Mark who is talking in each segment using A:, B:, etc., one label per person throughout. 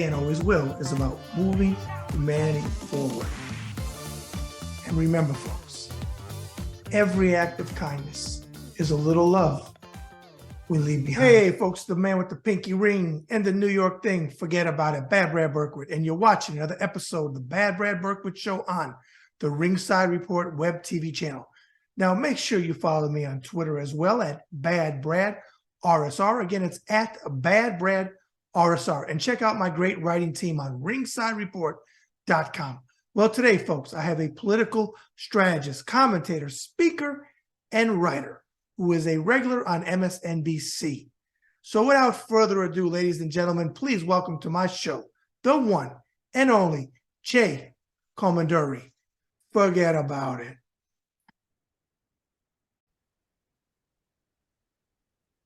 A: and always will is about moving humanity forward. And remember, folks, every act of kindness is a little love we leave behind. Hey, folks, the man with the pinky ring and the New York thing, forget about it. Bad Brad Berkwitt, and you're watching another episode of the Bad Brad Berkwitt Show on the Ringside Report web TV channel. Now, make sure you follow me on Twitter as well at Bad Brad RSR. Again, it's at Bad Brad RSR. And check out my great writing team on ringsidereport.com. Well, today, folks, I have a political strategist, commentator, speaker, and writer who is a regular on MSNBC. So without further ado, ladies and gentlemen, please welcome to my show, the one and only Jay Komanduri. Forget about it.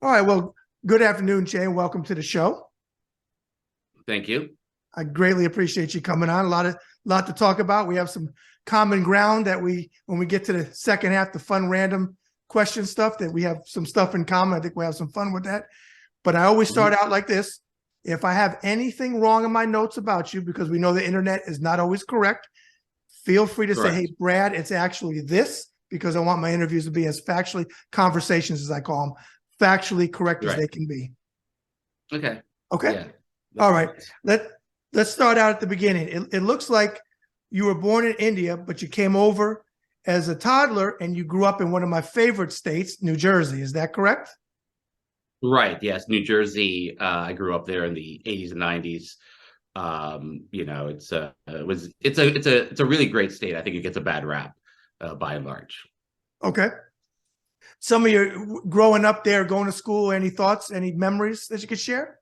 A: All right, well, good afternoon, Jay, and welcome to the show.
B: Thank you.
A: I greatly appreciate you coming on. A lot to talk about. We have some common ground that when we get to the second half, the fun random question stuff, that we have some stuff in common. I think we have some fun with that. But I always start out like this. If I have anything wrong in my notes about you, because we know the internet is not always correct, feel free to say, hey, Brad, it's actually this, because I want my interviews to be as factually, conversations as I call them, factually correct as they can be.
B: Okay.
A: Okay.
B: Yeah.
A: All right. Let's start out at the beginning. It looks like you were born in India, but you came over as a toddler and you grew up in one of my favorite states, New Jersey. Is that correct?
B: Right. Yes. New Jersey. I grew up there in the 80s and 90s. You know, it's a really great state. I think it gets a bad rap by and large.
A: Okay. Some of your growing up there, going to school, any thoughts, any memories that you could share?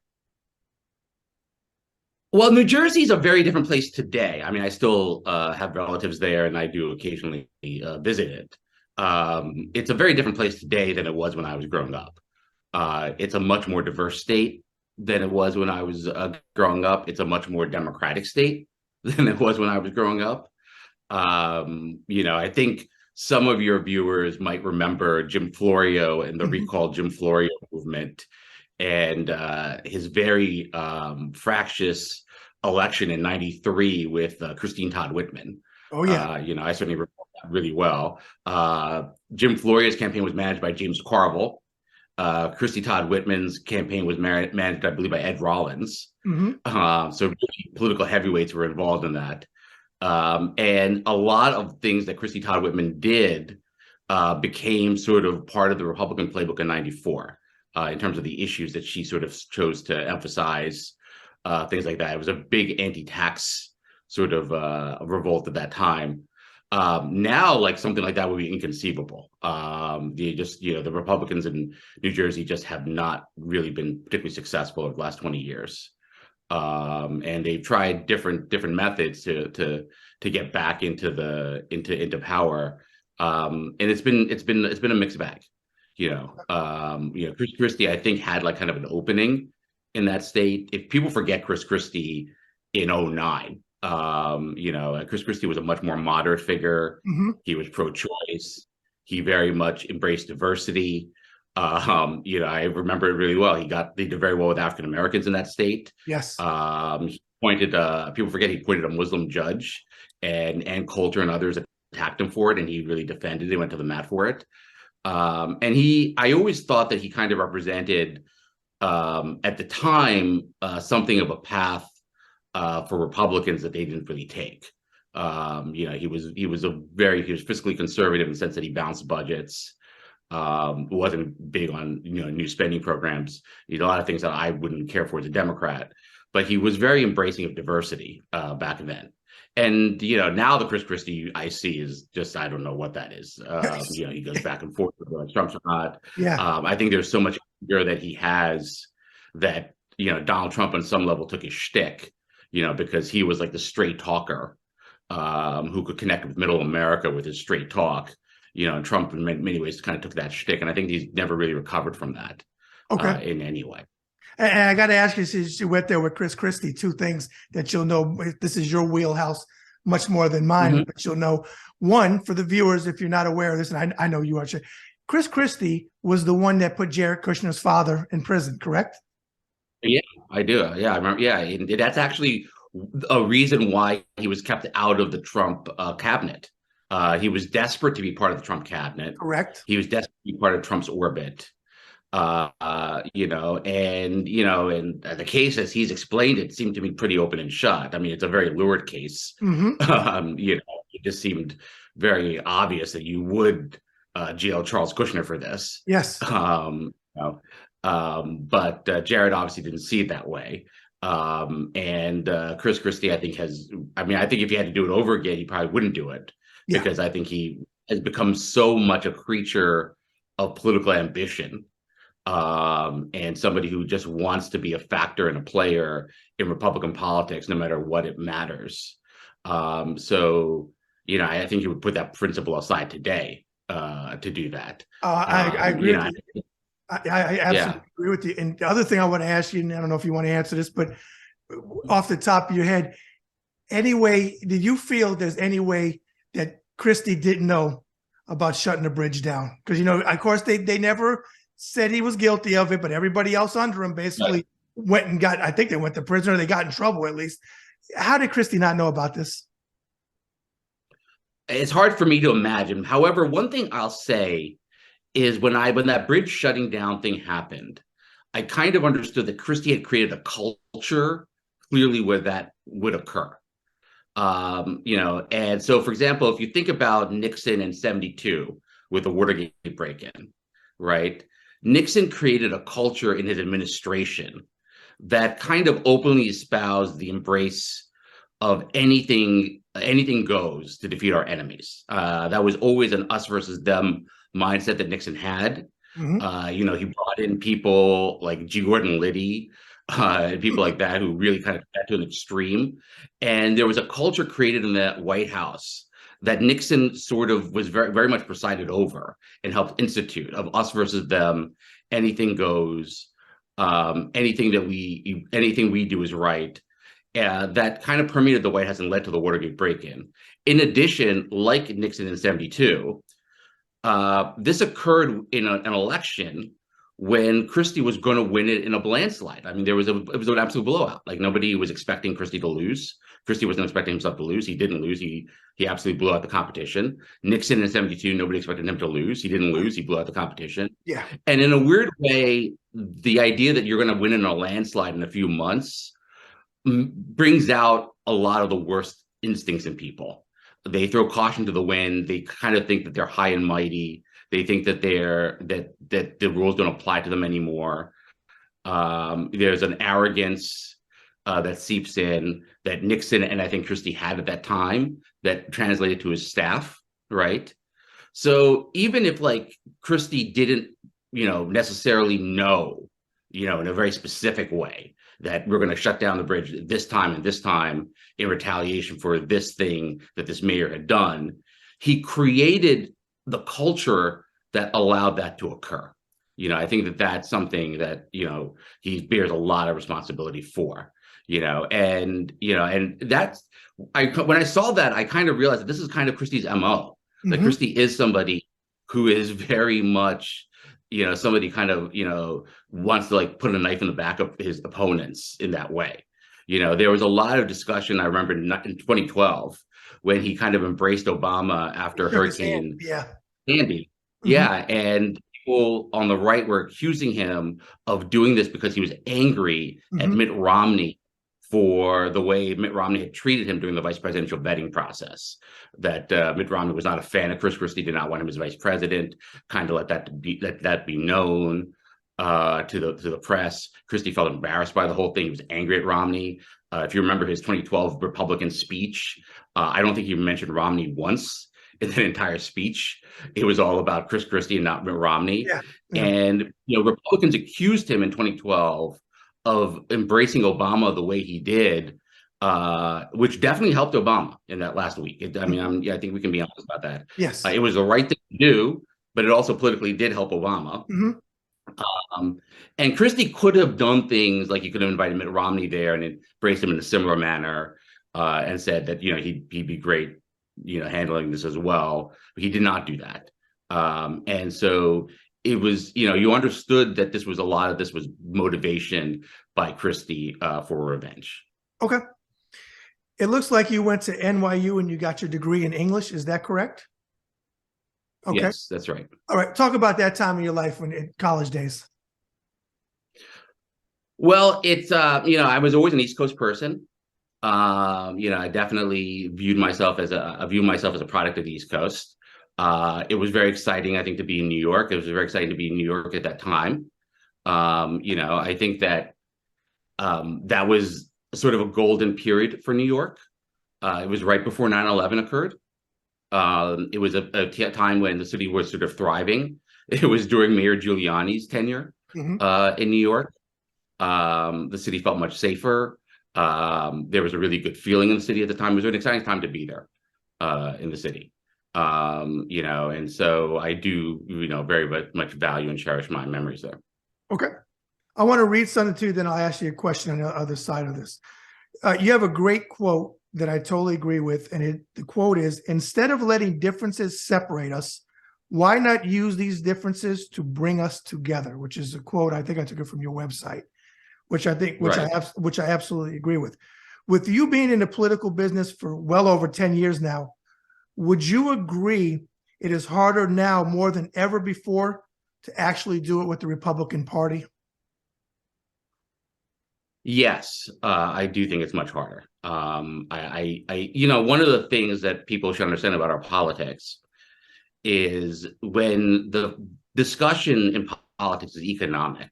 B: Well, New Jersey is a very different place today. I mean, I still have relatives there, and I do occasionally visit it. It's a very different place today than it was when I was growing up. It's a much more diverse state than it was when I was growing up. It's a much more democratic state than it was when I was growing up. You know, I think some of your viewers might remember Jim Florio and the Recall Jim Florio movement, and his very fractious election in '93 with Christine Todd Whitman.
A: Oh, yeah.
B: You know, I certainly recall that really well. Jim Florio's campaign was managed by James Carville. Christie Todd Whitman's campaign was managed, I believe, by Ed Rollins. So really political heavyweights were involved in that. And a lot of things that Christie Todd Whitman did became sort of part of the Republican playbook in '94. In terms of the issues that she sort of chose to emphasize, things like that. It was a big anti-tax sort of revolt at that time. Now, like something like that would be inconceivable. The Republicans in New Jersey just have not really been particularly successful over the last 20 years. And they've tried different methods to get back into power. And it's been a mixed bag. Chris Christie, I think, had like kind of an opening in that state. If people forget Chris Christie in '09, Chris Christie was a much more moderate figure. He was pro-choice. He very much embraced diversity. I remember it really well. He did very well with African Americans in that state.
A: Yes.
B: People forget he appointed a Muslim judge, and Coulter and others attacked him for it, and he really defended it. He went to the mat for it. I always thought that he kind of represented, at the time, something of a path for Republicans that they didn't really take. He was fiscally conservative in the sense that he balanced budgets. Wasn't big on new spending programs. He did a lot of things that I wouldn't care for as a Democrat, but he was very embracing of diversity back then. And now the Chris Christie I see is just, I don't know what that is. He goes back and forth with Trump's not.
A: Yeah.
B: I think there's so much fear that he has that Donald Trump on some level took his shtick, because he was like the straight talker who could connect with middle America with his straight talk. And Trump in many ways kind of took that shtick, and I think he's never really recovered from that. In any way.
A: And I got to ask you, since you went there with Chris Christie, two things that you'll know. This is your wheelhouse much more than mine, but you'll know. One, for the viewers, if you're not aware of this, and I know you are, Chris Christie was the one that put Jared Kushner's father in prison, correct?
B: Yeah, I do. Yeah, I remember. Yeah, and that's actually a reason why he was kept out of the Trump cabinet. He was desperate to be part of the Trump cabinet.
A: Correct.
B: He was desperate to be part of Trump's orbit. And the case as he's explained it seemed to be pretty open and shut. I mean, it's a very lurid case.
A: Hmm.
B: It just seemed very obvious that you would jail Charles Kushner for this.
A: Yes.
B: But Jared obviously didn't see it that way. And Chris Christie, I think I think if he had to do it over again, he probably wouldn't do it because I think he has become so much a creature of political ambition, and somebody who just wants to be a factor and a player in Republican politics, no matter what it matters. I think he would put that principle aside today to do that.
A: I agree. I absolutely agree with you. And the other thing I want to ask you, and I don't know if you want to answer this, but off the top of your head, anyway, did you feel there's any way that Christie didn't know about shutting the bridge down? Because, of course, they never said he was guilty of it, but everybody else under him basically went and I think they went to prison, or they got in trouble at least. How did Christie not know about this?
B: It's hard for me to imagine. However, one thing I'll say is when that bridge shutting down thing happened, I kind of understood that Christie had created a culture clearly where that would occur. And so, for example, if you think about Nixon in 1972 with the Watergate break-in, right? Nixon created a culture in his administration that kind of openly espoused the embrace of anything goes to defeat our enemies. That was always an us versus them mindset that Nixon had. Mm-hmm. He brought in people like G. Gordon Liddy, and people like that who really kind of got to an extreme. And there was a culture created in that White House that Nixon sort of was very, very much presided over and helped institute, of us versus them, anything goes, anything we do is right. That kind of permeated the White House and led to the Watergate break-in. In addition, like Nixon in 1972, this occurred in an election when Christie was going to win it in a landslide. I mean, it was an absolute blowout. Like, nobody was expecting Christie to lose. Christie wasn't expecting himself to lose. He didn't lose. He absolutely blew out the competition. Nixon in 1972, nobody expected him to lose. He didn't lose. He blew out the competition. Yeah. And in a weird way, the idea that you're going to win in a landslide in a few months brings out a lot of the worst instincts in people. They throw caution to the wind. They kind of think that they're high and mighty. They think that that the rules don't apply to them anymore. There's an arrogance that seeps in that Nixon and I think Christie had at that time that translated to his staff, right? So even if like Christie didn't, necessarily know, in a very specific way that we're going to shut down the bridge this time and this time in retaliation for this thing that this mayor had done, he created the culture that allowed that to occur. I think that that's something that, he bears a lot of responsibility for, and that's, when I saw that, I kind of realized that this is kind of Christie's MO, that mm-hmm. Christie is somebody who is very much, somebody kind of, wants to like put a knife in the back of his opponents in that way. There was a lot of discussion, I remember in 2012, when he kind of embraced Obama after Hurricane Sandy. Mm-hmm. Yeah. And people on the right were accusing him of doing this because he was angry mm-hmm. at Mitt Romney for the way Mitt Romney had treated him during the vice presidential vetting process. That Mitt Romney was not a fan of Chris Christie, did not want him as vice president, kind of let that be known to the press. Christie felt embarrassed by the whole thing. He was angry at Romney. If you remember his 2012 Republican speech, I don't think he mentioned Romney once in that entire speech. It was all about Chris Christie and not Mitt Romney. Yeah. Yeah. And Republicans accused him in 2012 of embracing Obama the way he did, which definitely helped Obama in that last week. I think we can be honest about that. Yes, it was the right thing to do, but it also politically did help Obama. Mm-hmm. And Christie could have done things like he could have invited Mitt Romney there and embraced him in a similar manner, and said that he'd be great, handling this as well. But he did not do that, and so it was, you understood that a lot of this was motivation by Christie for revenge.
A: Okay. It looks like you went to NYU and you got your degree in English. Is that correct? Okay.
B: Yes, that's right.
A: All right. Talk about that time in your life when in college days.
B: Well, it's I was always an East Coast person. I definitely viewed myself as I view myself as a product of the East Coast. It was very exciting, I think, to be in New York. It was very exciting to be in New York at that time. I think that that was sort of a golden period for New York. It was right before 9/11 occurred. It was a time when the city was sort of thriving. It was during Mayor Giuliani's tenure in New York. The city felt much safer. There was a really good feeling in the city at the time. It was an exciting time to be there in the city. And so I do, very much value and cherish my memories there.
A: Okay. I want to read something to you, then I'll ask you a question on the other side of this. You have a great quote that I totally agree with. And the quote is, instead of letting differences separate us, why not use these differences to bring us together? Which is a quote, I think I took it from your website, which I absolutely agree with. With you being in the political business for well over 10 years now, would you agree it is harder now more than ever before to actually do it with the Republican Party?
B: Yes, I do think it's much harder. One of the things that people should understand about our politics is when the discussion in politics is economic,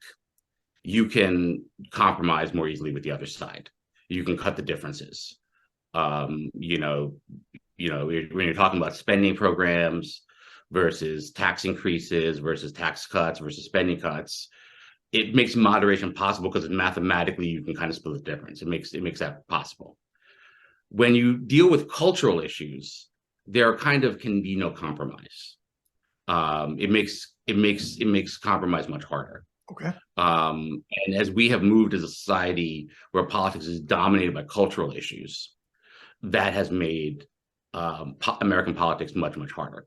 B: you can compromise more easily with the other side. You can cut the differences. When you're talking about spending programs versus tax increases versus tax cuts versus spending cuts, it makes moderation possible because mathematically you can kind of split the difference. It makes that possible. When you deal with cultural issues, there can be no compromise. It makes compromise much harder.
A: Okay.
B: And as we have moved as a society where politics is dominated by cultural issues, that has made American politics much, much harder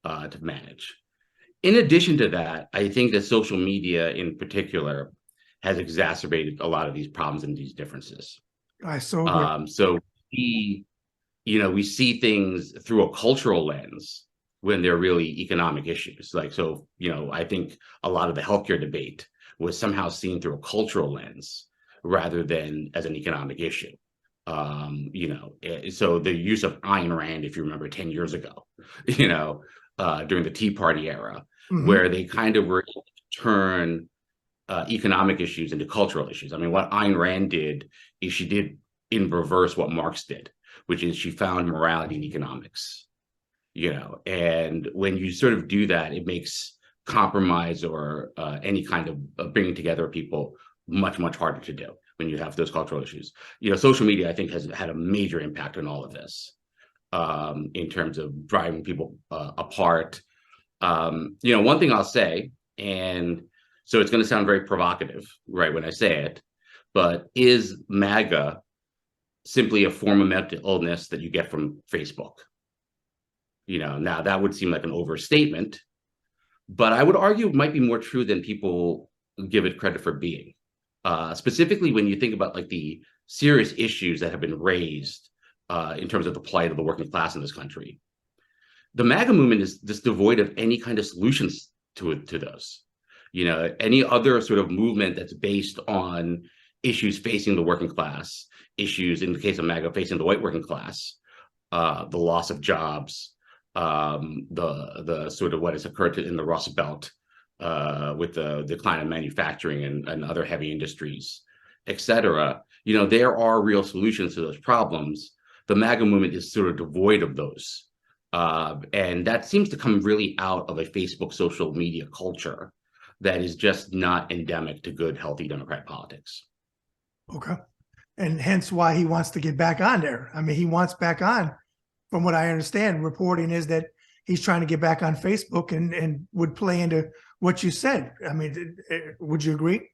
B: to manage. In addition to that, I think that social media in particular has exacerbated a lot of these problems and these differences.
A: I so agree.
B: So we see things through a cultural lens when they're really economic issues. I think a lot of the healthcare debate was somehow seen through a cultural lens rather than as an economic issue. So the use of Ayn Rand, if you remember 10 years ago, during the Tea Party era, where they kind of were able to turn economic issues into cultural issues. I mean, what Ayn Rand did is she did in reverse what Marx did, which is she found morality in economics. And when you sort of do that, it makes compromise or any kind of bringing together people much, much harder to do when you have those cultural issues. Social media, I think, has had a major impact on all of this in terms of driving people apart. One thing I'll say, and so it's going to sound very provocative, right, when I say it, but is MAGA simply a form of mental illness that you get from Facebook? Now that would seem like an overstatement, but I would argue it might be more true than people give it credit for being. Specifically, when you think about the serious issues that have been raised in terms of the plight of the working class in this country, the MAGA movement is just devoid of any kind of solutions to those. Any other sort of movement that's based on issues facing the working class, issues in the case of MAGA facing the white working class, the loss of jobs, the sort of what has occurred in the Rust Belt with the decline of manufacturing and other heavy industries, et cetera. There are real solutions to those problems. The MAGA movement is sort of devoid of those. And that seems to come really out of a Facebook social media culture that is just not endemic to good, healthy Democratic politics.
A: Okay. And hence why he wants to get back on there. I mean, he wants back on, from what I understand, reporting is that he's trying to get back on Facebook and would play into what you said. I mean, would you agree?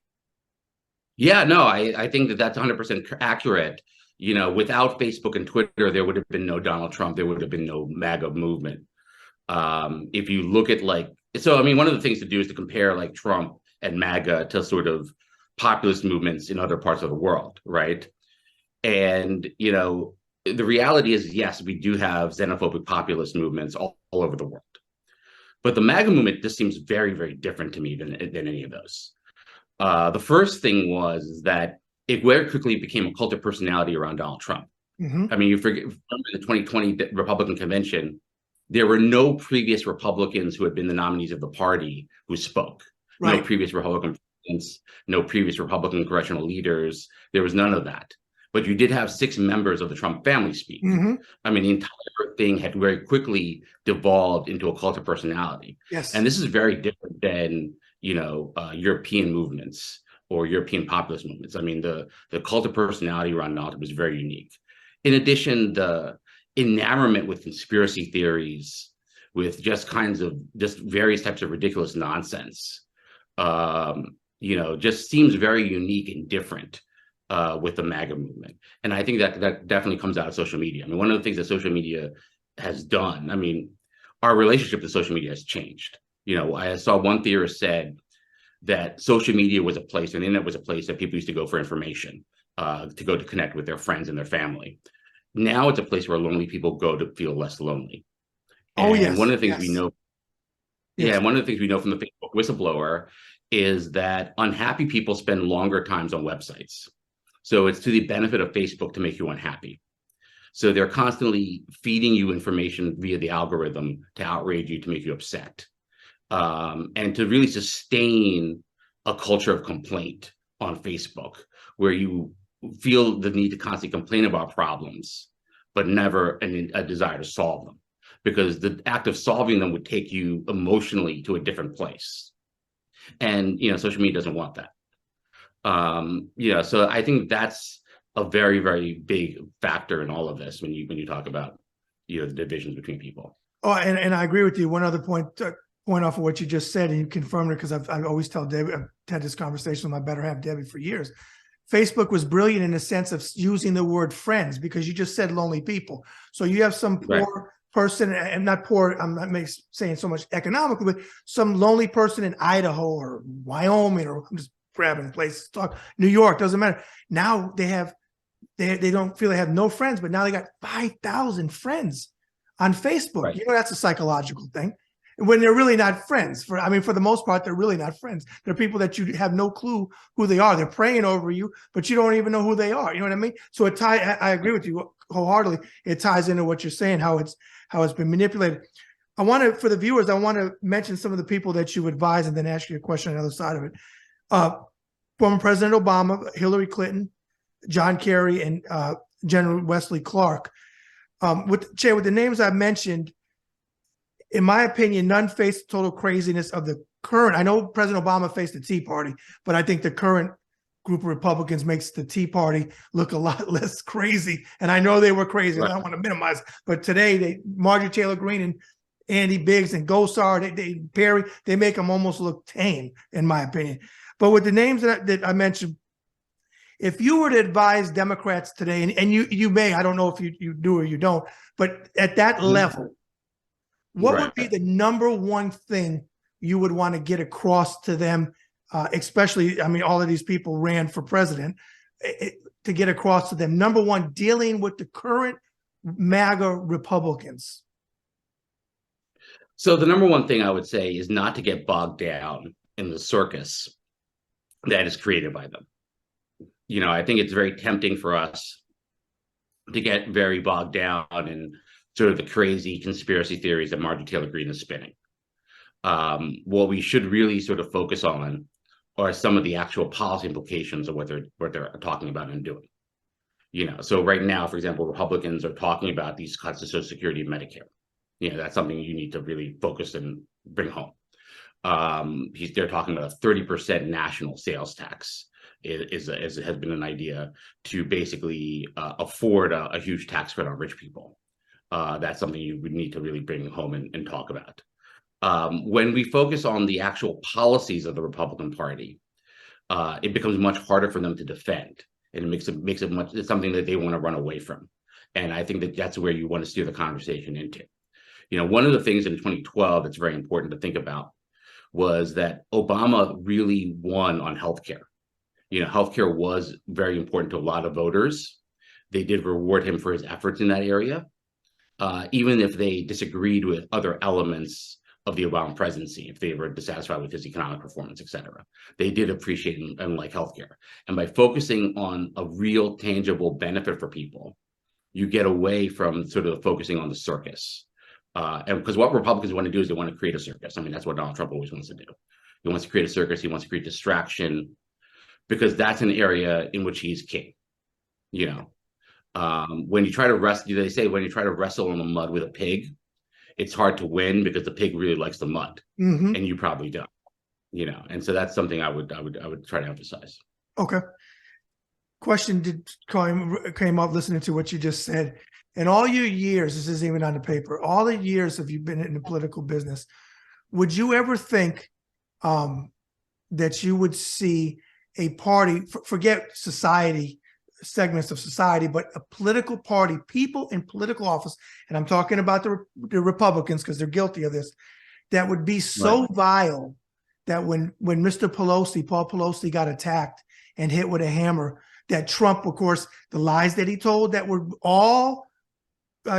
B: Yeah, no, I think that that's 100% accurate. Without Facebook and Twitter, there would have been no Donald Trump. There would have been no MAGA movement. If you look at one of the things to do is to compare Trump and MAGA to sort of populist movements in other parts of the world, right? And, the reality is, yes, we do have xenophobic populist movements all over the world. But the MAGA movement just seems very, very different to me than any of those. The first thing was that it very quickly became a cult of personality around Donald Trump. I mean, remember the 2020 Republican convention, there were no previous Republicans who had been the nominees of the party who spoke. Right. No previous Republican presidents, no previous Republican congressional leaders. There was none of that. But you did have 6 members of the Trump family speak. I mean, the entire thing had very quickly devolved into a cult of personality.
A: Yes.
B: And this is very different than, European movements or European populist movements. I mean, the cult of personality around Donald Trump was very unique. In addition, the enamorment with conspiracy theories, with just various types of ridiculous nonsense, just seems very unique and different with the MAGA movement. And I think that definitely comes out of social media. I mean, one of the things that social media has done, I mean, our relationship to social media has changed. I saw one theorist said that social media was a place, and the internet was a place that people used to go for information, to connect with their friends and their family. Now it's a place where lonely people go to feel less lonely. And one of the things we know, one of the things we know from the Facebook whistleblower is that unhappy people spend longer times on websites. So it's to the benefit of Facebook to make you unhappy. So they're constantly feeding you information via the algorithm to outrage you, to make you upset, and to really sustain a culture of complaint on Facebook, where you feel the need to constantly complain about problems, but never a desire to solve them, because the act of solving them would take you emotionally to a different place. And, social media doesn't want that. So I think that's a very, very big factor in all of this when you talk about, the divisions between people.
A: Oh, and I agree with you. One other point off of what you just said, and you confirmed it, because I always tell Debbie, I've had this conversation with my better half, Debbie, for years. Facebook was brilliant in the sense of using the word friends, because you just said lonely people. So you have some poor person, and not poor, I'm not saying so much economically, but some lonely person in Idaho or Wyoming, or I'm just grabbing places to talk, New York, doesn't matter. Now they don't feel they have no friends, but now they got 5,000 friends on Facebook. Right. That's a psychological thing. When they're really not friends. For the most part, they're really not friends. They're people that you have no clue who they are. They're praying over you, but you don't even know who they are. You know what I mean? So I agree with you wholeheartedly. It ties into what you're saying, how it's been manipulated. For the viewers, I want to mention some of the people that you advise, and then ask you a question on the other side of it. Former President Obama, Hillary Clinton, John Kerry, and General Wesley Clark. With the names I mentioned, in my opinion, none face the total craziness of the current. I know President Obama faced the Tea Party, but I think the current group of Republicans makes the Tea Party look a lot less crazy. And I know they were crazy. Right. I don't want to minimize, but today Marjorie Taylor Greene and Andy Biggs and Gosar, Perry, they make them almost look tame, in my opinion. But with the names that I mentioned, if you were to advise Democrats today, and you may, I don't know if you do or you don't, but at that level, what would be the number one thing you would want to get across to them, especially, all of these people ran for president, to get across to them? Number one, dealing with the current MAGA Republicans.
B: So the number one thing I would say is not to get bogged down in the circus that is created by them. I think it's very tempting for us to get very bogged down in sort of the crazy conspiracy theories that Marjorie Taylor Greene is spinning. What we should really sort of focus on are some of the actual policy implications of what they're talking about and doing. So right now, for example, Republicans are talking about these cuts to Social Security and Medicare. That's something you need to really focus and bring home. They're talking about a 30% national sales tax. Has been an idea to basically afford a huge tax credit on rich people. That's something you would need to really bring home and talk about. When we focus on the actual policies of the Republican Party, it becomes much harder for them to defend, and it's something that they want to run away from. And I think that's where you want to steer the conversation into. One of the things in 2012 that's very important to think about was that Obama really won on healthcare. Healthcare was very important to a lot of voters. They did reward him for his efforts in that area, even if they disagreed with other elements of the Obama presidency, if they were dissatisfied with his economic performance, et cetera. They did appreciate and like healthcare. And by focusing on a real tangible benefit for people, you get away from sort of focusing on the circus. And because what Republicans want to do is they want to create a circus. I mean, that's what Donald Trump always wants to do. He wants to create a circus. He wants to create distraction, because that's an area in which he's king. When you try to wrestle, they say when you try to wrestle in the mud with a pig, it's hard to win because the pig really likes the mud, and you probably don't. And so that's something I would try to emphasize.
A: Okay. Question came up listening to what you just said. In all your years, this isn't even on the paper, all the years of you've been in the political business, would you ever think that you would see a party, forget society, segments of society, but a political party, people in political office, and I'm talking about the Republicans because they're guilty of this, that would be so vile that when Paul Pelosi got attacked and hit with a hammer, that Trump, of course, the lies that he told that were all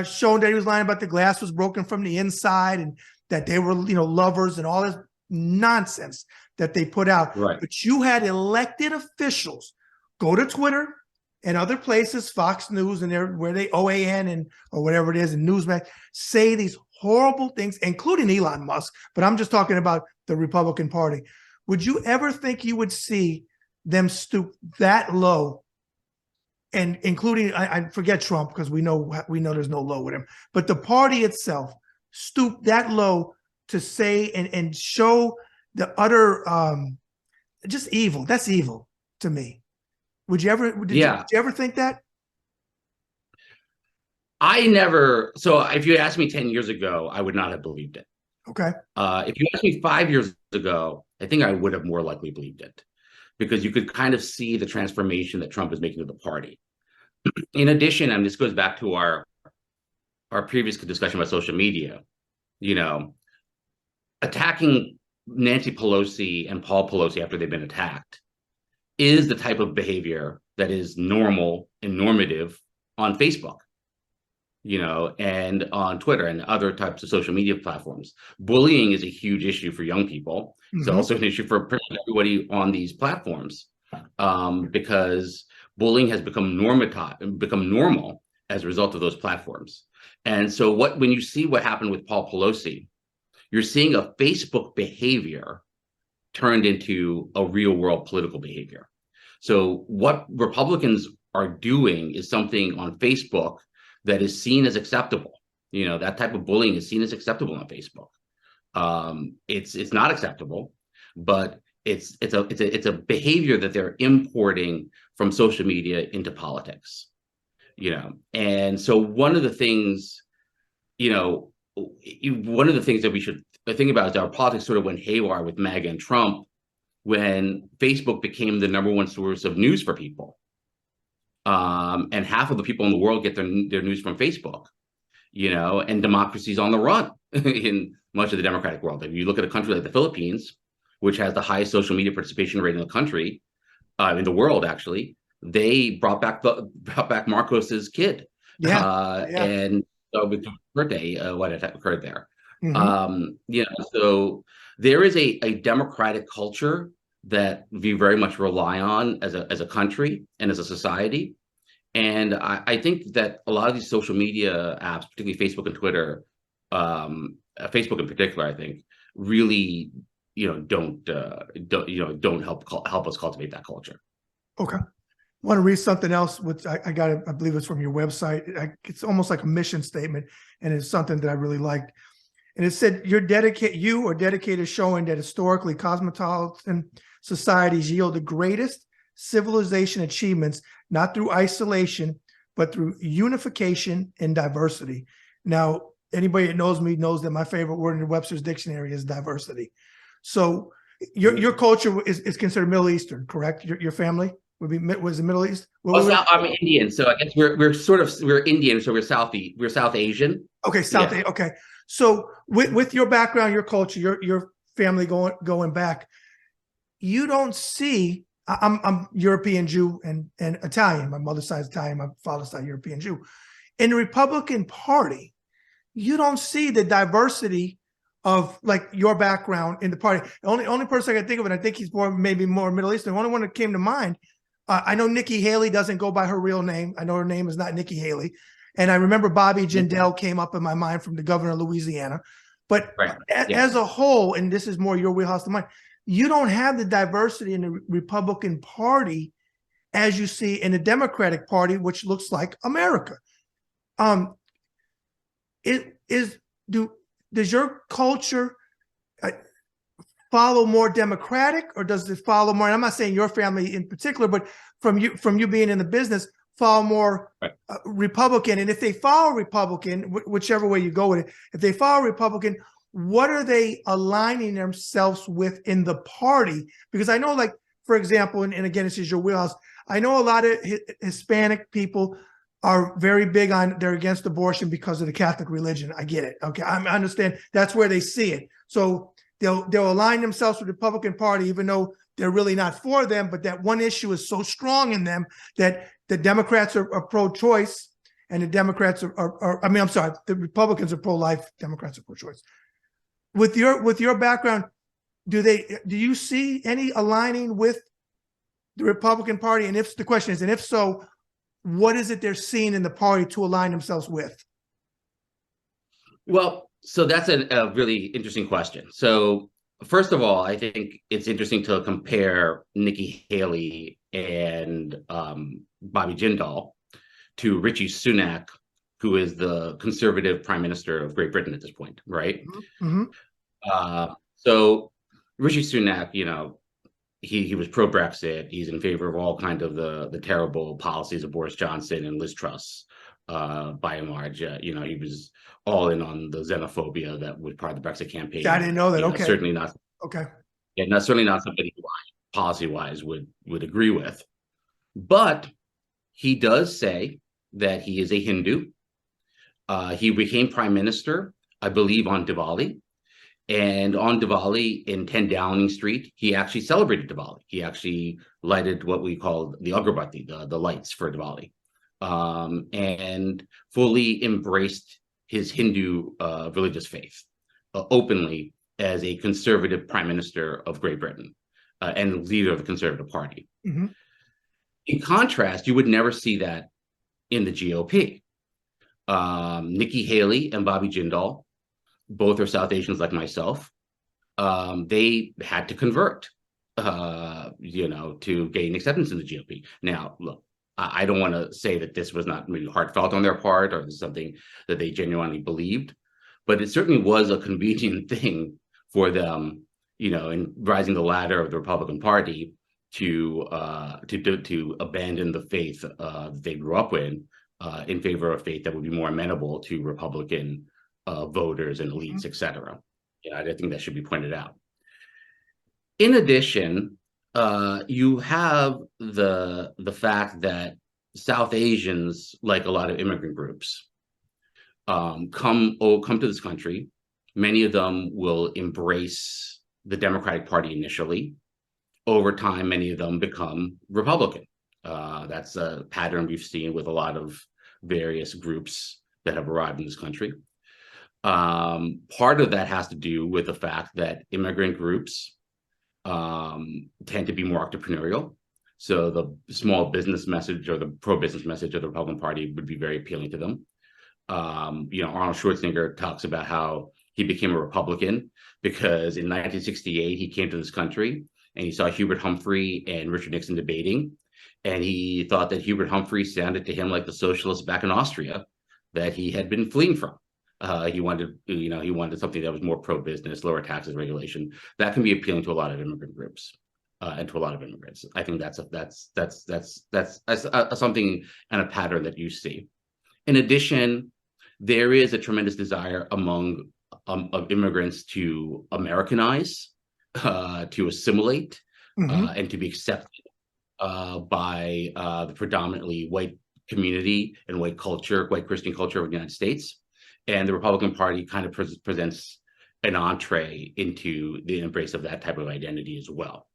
A: shown that he was lying about the glass was broken from the inside and that they were, lovers and all this nonsense that they put out.
B: Right.
A: But you had elected officials go to Twitter and other places, Fox News and where they OAN and or whatever it is, and Newsmax, say these horrible things, including Elon Musk. But I'm just talking about the Republican Party. Would you ever think you would see them stoop that low? And including, I forget Trump because we know there's no low with him, but the party itself stoop that low to say and show the utter just evil. That's evil to me. Did you ever think that?
B: So if you asked me 10 years ago, I would not have believed it.
A: Okay.
B: If you asked me 5 years ago, I think I would have more likely believed it, because you could kind of see the transformation that Trump is making to the party. In addition, and this goes back to our previous discussion about social media, attacking Nancy Pelosi and Paul Pelosi after they've been attacked is the type of behavior that is normal and normative on Facebook, and on Twitter and other types of social media platforms. Bullying is a huge issue for young people. It's also an issue for pretty much everybody on these platforms, because bullying has become normal as a result of those platforms. And so when you see what happened with Paul Pelosi, you're seeing a Facebook behavior turned into a real world political behavior. So what Republicans are doing is something on Facebook that is seen as acceptable. That type of bullying is seen as acceptable on Facebook. It's not acceptable, but it's a behavior that they're importing from social media into politics. And so one of the things that we should think about is our politics sort of went haywire with MAGA and Trump when Facebook became the number one source of news for people. And half of the people in the world get their news from Facebook, and democracy's on the run in much of the democratic world. If you look at a country like the Philippines, which has the highest social media participation rate in the country, in the world, actually, they brought back Marcos's kid. And so with his birthday, what occurred there. So there is a democratic culture that we very much rely on as a country and as a society. And I think that a lot of these social media apps, particularly Facebook and Twitter, Facebook in particular, I think, really, don't help us cultivate that culture.
A: Okay. I want to read something else, which I believe it's from your website. It's almost like a mission statement, and it's something that I really liked. And it said, you are dedicated showing that historically cosmopolitan societies yield the greatest civilization achievements, not through isolation, but through unification and diversity. Now, anybody that knows me knows that my favorite word in the Webster's dictionary is diversity. So your culture is considered Middle Eastern, correct? Your family was it Middle East?
B: I'm Indian, so I guess we're Indian, so we're South Asian.
A: Okay, Asian. Okay. So with your background, your culture, your family going back, you don't see I'm European Jew and Italian. My mother's side is Italian, my father's side European Jew. In the Republican Party, you don't see the diversity of like your background in the party. The only person I can think of, and I think he's maybe more Middle Eastern. The only one that came to mind. I know Nikki Haley doesn't go by her real name. I know her name is not Nikki Haley, and I remember Bobby Jindal came up in my mind from the governor of Louisiana. But as a whole, and this is more your wheelhouse than mine, you don't have the diversity in the Republican Party as you see in the Democratic Party, which looks like America. Does your culture follow more Democratic, or does it follow more? And I'm not saying your family in particular, but from you being in the business, follow more Republican. And if they follow Republican, whichever way you go with it, if they follow Republican, what are they aligning themselves with in the party? Because I know, like, for example, and again, this is your wheelhouse, I know a lot of Hispanic people are very big on, they're against abortion because of the Catholic religion. I get it. Okay, I understand that's where they see it. So they'll align themselves with the Republican Party, even though they're really not for them, but that one issue is so strong in them that the Democrats are pro-choice and the Democrats the Republicans are pro-life, Democrats are pro-choice. With your background, do you see any aligning with the Republican Party? And if the question is, and if so, what is it they're seeing in the party to align themselves with?
B: Well, so that's a really interesting question. So first of all, I think it's interesting to compare Nikki Haley and Bobby Jindal to Rishi Sunak, who is the conservative prime minister of Great Britain at this point, right? Mm-hmm. So Rishi Sunak, he was pro-Brexit. He's in favor of all kinds of the terrible policies of Boris Johnson and Liz Truss. By and large, he was all in on the xenophobia that was part of the Brexit campaign.
A: I didn't know that. Okay,
B: certainly not.
A: Okay,
B: yeah, certainly not somebody who policy-wise would agree with. But he does say that he is a Hindu. He became prime minister, I believe, on Diwali. And on Diwali in 10 Downing Street, he actually celebrated Diwali. He actually lighted what we call the agarbatti, the lights for Diwali, and fully embraced his Hindu religious faith openly as a conservative prime minister of Great Britain and leader of the Conservative Party. Mm-hmm. In contrast, you would never see that in the GOP. Nikki Haley and Bobby Jindal, both are South Asians like myself. They had to convert, to gain acceptance in the GOP. Now, look, I don't want to say that this was not really heartfelt on their part or something that they genuinely believed, but it certainly was a convenient thing for them, in rising the ladder of the Republican Party to abandon the faith that they grew up in favor of a faith that would be more amenable to Republican voters and elites, etc. I think that should be pointed out. In addition, you have the fact that South Asians, like a lot of immigrant groups, come to this country. Many of them will embrace the Democratic Party initially. Over time, many of them become Republican. That's a pattern we've seen with a lot of various groups that have arrived in this country. Part of that has to do with the fact that immigrant groups tend to be more entrepreneurial. So the small business message or the pro-business message of the Republican Party would be very appealing to them. Arnold Schwarzenegger talks about how he became a Republican because in 1968, he came to this country and he saw Hubert Humphrey and Richard Nixon debating. And he thought that Hubert Humphrey sounded to him like the socialists back in Austria that he had been fleeing from. He wanted something that was more pro-business, lower taxes, regulation. That can be appealing to a lot of immigrant groups and to a lot of immigrants. I think that's something and a pattern that you see. In addition, there is a tremendous desire among of immigrants to Americanize, to assimilate, and to be accepted by the predominantly white community and white Christian culture of the United States. And the Republican Party kind of presents an entree into the embrace of that type of identity as well.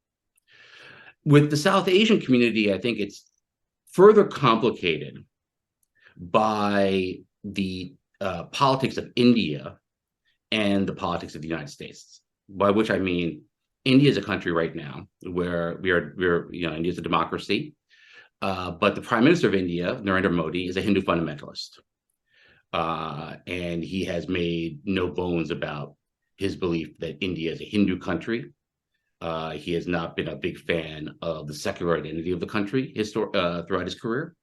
B: With the South Asian community, I think it's further complicated by the politics of India and the politics of the United States. By which I mean, India is a country right now where India is a democracy, but the Prime Minister of India, Narendra Modi, is a Hindu fundamentalist, and he has made no bones about his belief that India is a Hindu country. He has not been a big fan of the secular identity of the country throughout his career,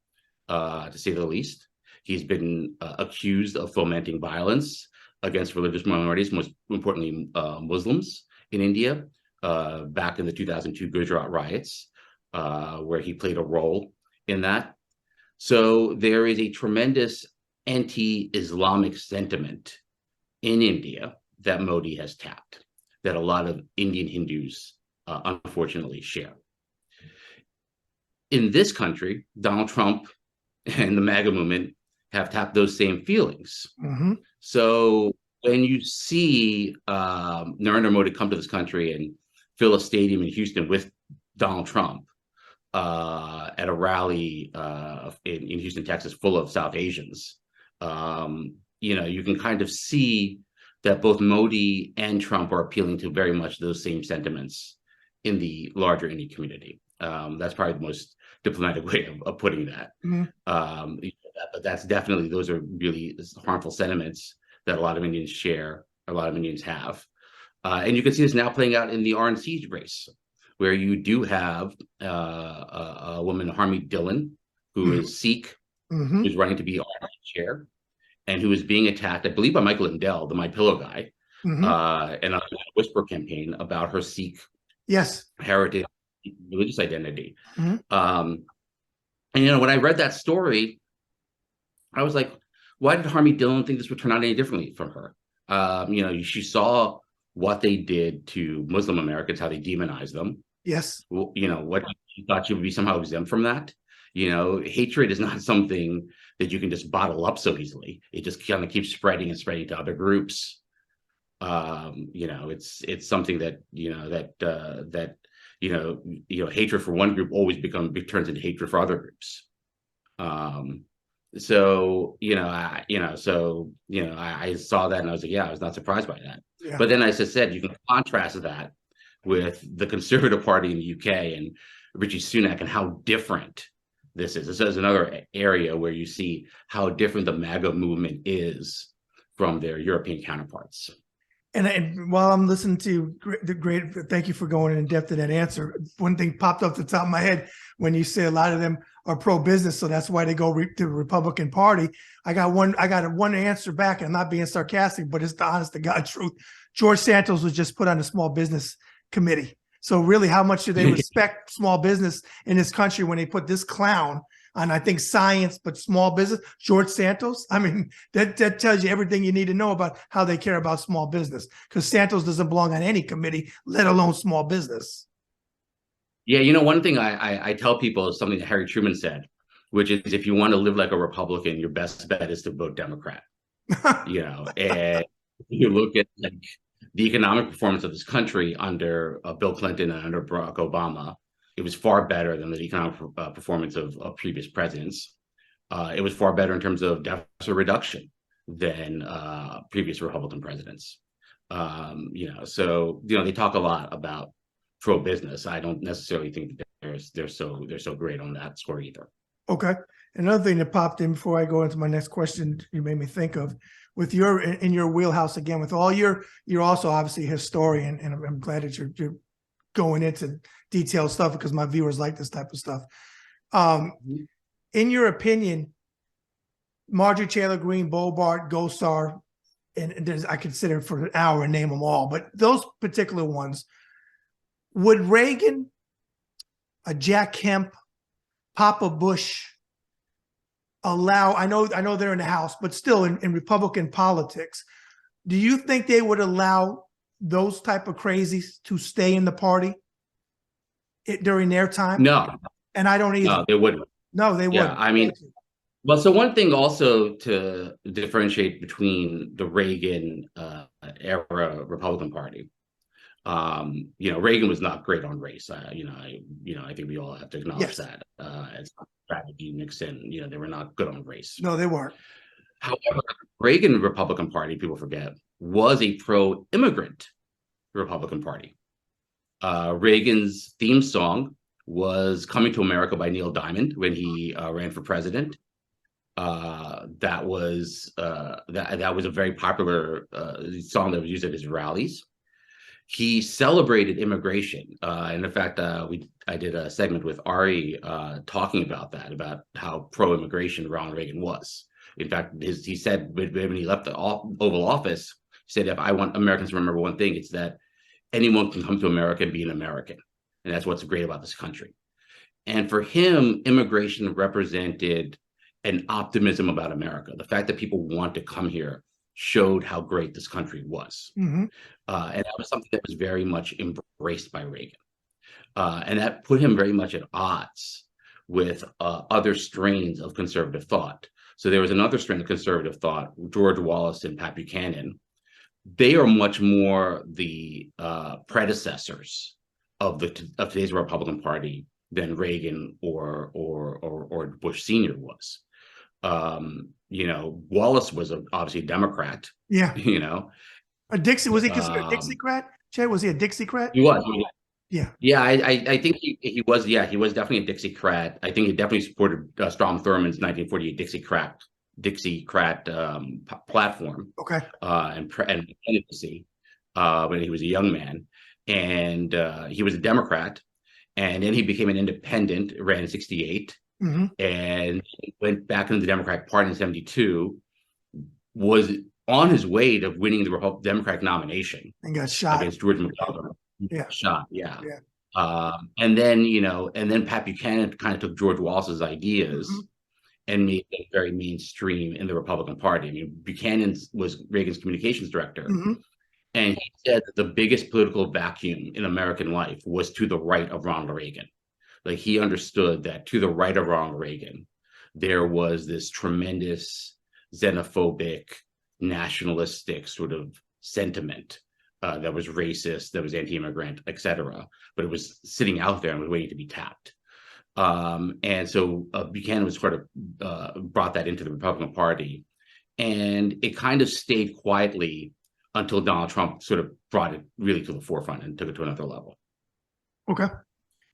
B: to say the least. He's been accused of fomenting violence against religious minorities, most importantly Muslims in India, back in the 2002 Gujarat riots, where he played a role in that. So there is a tremendous anti-Islamic sentiment in India that Modi has tapped, that a lot of Indian Hindus unfortunately share. In this country, Donald Trump and the MAGA movement have tapped those same feelings.
A: Mm-hmm.
B: So when you see Narendra Modi come to this country and fill a stadium in Houston with Donald Trump at a rally in Houston, Texas, full of South Asians, you can kind of see that both Modi and Trump are appealing to very much those same sentiments in the larger Indian community. That's probably the most diplomatic way of putting that. Mm-hmm. But that's definitely, those are really harmful sentiments that a lot of Indians share, a lot of Indians have. And you can see this now playing out in the RNC race, where you do have a woman, Harmeet Dillon, who mm-hmm. is Sikh, mm-hmm. who's running to be RNC chair, and who is being attacked, I believe, by Michael Lindell, the My Pillow guy, mm-hmm. And a whisper campaign about her Sikh heritage, religious identity. Mm-hmm. And when I read that story, I was like, why did Harmeet Dillon think this would turn out any differently from her? She saw what they did to Muslim Americans, how they demonized them.
A: Yes.
B: What she thought she would be somehow exempt from that. Hatred is not something that you can just bottle up so easily. It just kind of keeps spreading and spreading to other groups. It's something that hatred for one group always turns into hatred for other groups. I saw that and I was like, I was not surprised by that. Yeah. But then, as I said, you can contrast that with the Conservative Party in the UK and Rishi Sunak and how different this is. This is another area where you see how different the MAGA movement is from their European counterparts.
A: And while I'm listening to thank you for going in depth to that answer. One thing popped off the top of my head when you say a lot of them are pro-business, so that's why they go to the Republican Party. I got one answer back, and I'm not being sarcastic, but it's the honest to God truth. George Santos was just put on the small business committee. So really, how much do they respect small business in this country when they put this clown on, I think, science, but small business, George Santos? I mean, that tells you everything you need to know about how they care about small business, because Santos doesn't belong on any committee, let alone small business.
B: Yeah, one thing I tell people is something that Harry Truman said, which is, if you want to live like a Republican, your best bet is to vote Democrat. And you look at the economic performance of this country under Bill Clinton and under Barack Obama, it was far better than the economic performance of previous presidents. It was far better in terms of deficit reduction than previous Republican presidents. So they talk a lot about pro-business. I don't necessarily think that they're so great on that score either. Okay.
A: Another thing that popped in before I go into my next question, you made me think of, with in your wheelhouse again, with all you're also obviously a historian, and I'm glad that you're going into detailed stuff, because my viewers like this type of stuff. In your opinion, Marjorie Taylor Greene, Bobart, Gosar, and I could sit here for an hour and name them all, but those particular ones, would Reagan, Jack Kemp, Papa Bush allow, I know they're in the House, but still in Republican politics, do you think they would allow those type of crazies to stay in the party during their time?
B: No.
A: And I don't either.
B: No, they wouldn't.
A: No, they wouldn't.
B: Yeah, I mean, well, so one thing also to differentiate between the Reagan era Republican Party, Reagan was not great on race. I think we all have to acknowledge
A: Yes.
B: that. As strategy, Nixon, they were not good on race.
A: No, they weren't.
B: However, Reagan Republican Party, people forget, was a pro-immigrant Republican Party. Reagan's theme song was "Coming to America" by Neil Diamond when he ran for president. That was a very popular song that was used at his rallies. He celebrated immigration, and in fact, I did a segment with Ari talking about that, about how pro-immigration Ronald Reagan was. In fact, he said when he left the Oval Office, he said, "If I want Americans to remember one thing, it's that anyone can come to America and be an American, and that's what's great about this country." And for him, immigration represented an optimism about America. The fact that people want to come here showed how great this country was.
A: Mm-hmm.
B: And that was something that was very much embraced by Reagan. And that put him very much at odds with other strains of conservative thought. So there was another strain of conservative thought, George Wallace and Pat Buchanan. They are much more the predecessors of today's Republican Party than Reagan or Bush Sr. was. Wallace was obviously a Democrat.
A: Yeah. A Dixie, was he considered a Dixiecrat? Jay, was he a Dixiecrat?
B: He was.
A: Yeah.
B: Yeah, I think he was. Yeah, he was definitely a Dixiecrat. I think he definitely supported Strom Thurmond's 1948 Dixiecrat platform.
A: Okay.
B: And candidacy when he was a young man, and he was a Democrat, and then he became an independent, ran in '68, and went back into the Democratic Party in '72. Was on his way to winning the Democratic nomination
A: and got shot
B: against George McDonough.
A: Yeah.
B: Shot. Yeah. And then Pat Buchanan kind of took George Wallace's ideas and made it very mainstream in the Republican Party. I mean, Buchanan was Reagan's communications director, and he said that the biggest political vacuum in American life was to the right of Ronald Reagan. Like, he understood that to the right of Ronald Reagan, there was this tremendous xenophobic, nationalistic sort of sentiment that was racist, that was anti-immigrant, etc. But it was sitting out there and was waiting to be tapped. And so Buchanan was sort of brought that into the Republican Party, and it kind of stayed quietly until Donald Trump sort of brought it really to the forefront and took it to another level.
A: Okay.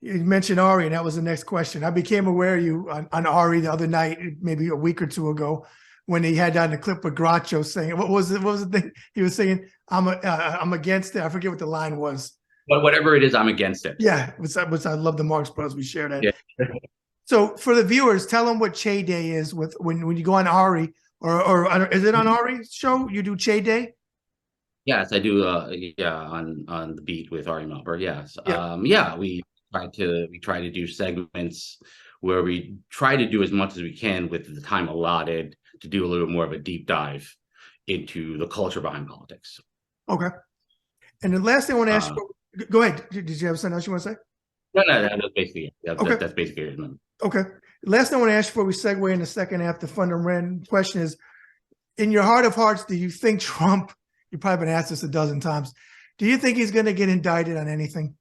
A: You mentioned Ari, and that was the next question. I became aware of you on Ari the other night, maybe a week or two ago, when he had on the clip with Groucho saying, what was the thing he was saying? I'm against it. I forget what the line was.
B: But whatever it is, I'm against it.
A: Yeah, which I love the Marx Brothers. We share that.
B: Yeah.
A: So for the viewers, tell them what Che Day is with when you go on Ari, or is it on Ari's show? You do Che Day?
B: Yes, I do. On the beat with Ari Melber. Yes.
A: Yeah.
B: We try to do segments where we try to do as much as we can with the time allotted to do a little more of a deep dive into the culture behind politics.
A: Okay. And the last thing I want to ask you, go ahead. Did you have something else you want to say?
B: No, that's basically it. That's basically it.
A: Okay. Last thing I want to ask you before we segue in the second half, the fundamental question is, in your heart of hearts, do you think Trump, you've probably been asked this a dozen times, do you think he's going to get indicted on anything?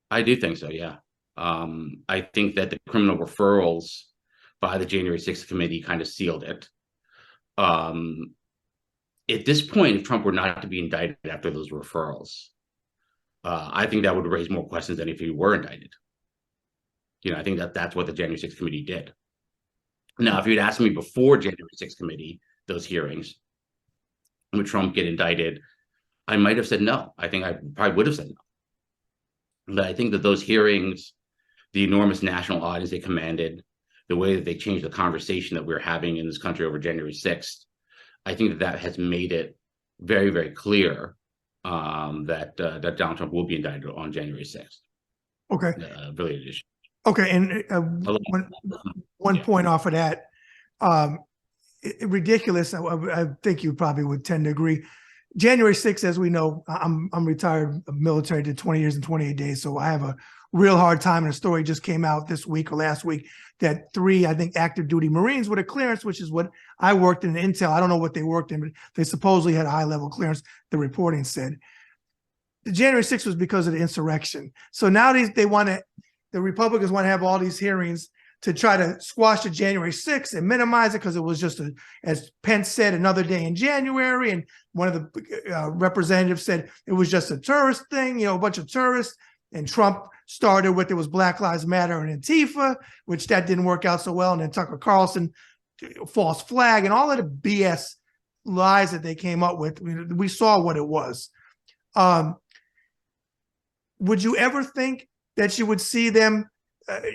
B: I do think so, yeah. I think that the criminal referrals by the January 6th committee kind of sealed it. At this point, if Trump were not to be indicted after those referrals, I think that would raise more questions than if he were indicted. I think that's what the January 6th committee did. Now, if you'd asked me before January 6th committee, those hearings, would Trump get indicted, I might have said no. I think I probably would have said no. But I think that those hearings, the enormous national audience they commanded, the way that they changed the conversation that we're having in this country over January 6th, I think that has made it very, very clear that Donald Trump will be indicted on January 6th.
A: Okay.
B: Really it is.
A: Okay, and one point off of that, ridiculous. I think you probably would tend to agree. January 6th, as we know, I'm retired military, did 20 years and 28 days, so I have a real hard time. And a story just came out this week or last week that 3, I think, active duty Marines with a clearance, which is what I worked in Intel. I don't know what they worked in, but they supposedly had a high level clearance, the reporting said. the January 6th was because of the insurrection. So now the Republicans want to have all these hearings to try to squash the January 6th and minimize it because it was just, as Pence said, another day in January. And one of the representatives said it was just a tourist thing, a bunch of tourists. And Trump started with, it was Black Lives Matter and Antifa, which that didn't work out so well. And then Tucker Carlson, false flag, and all of the BS lies that they came up with. We saw what it was. Would you ever think that you would see them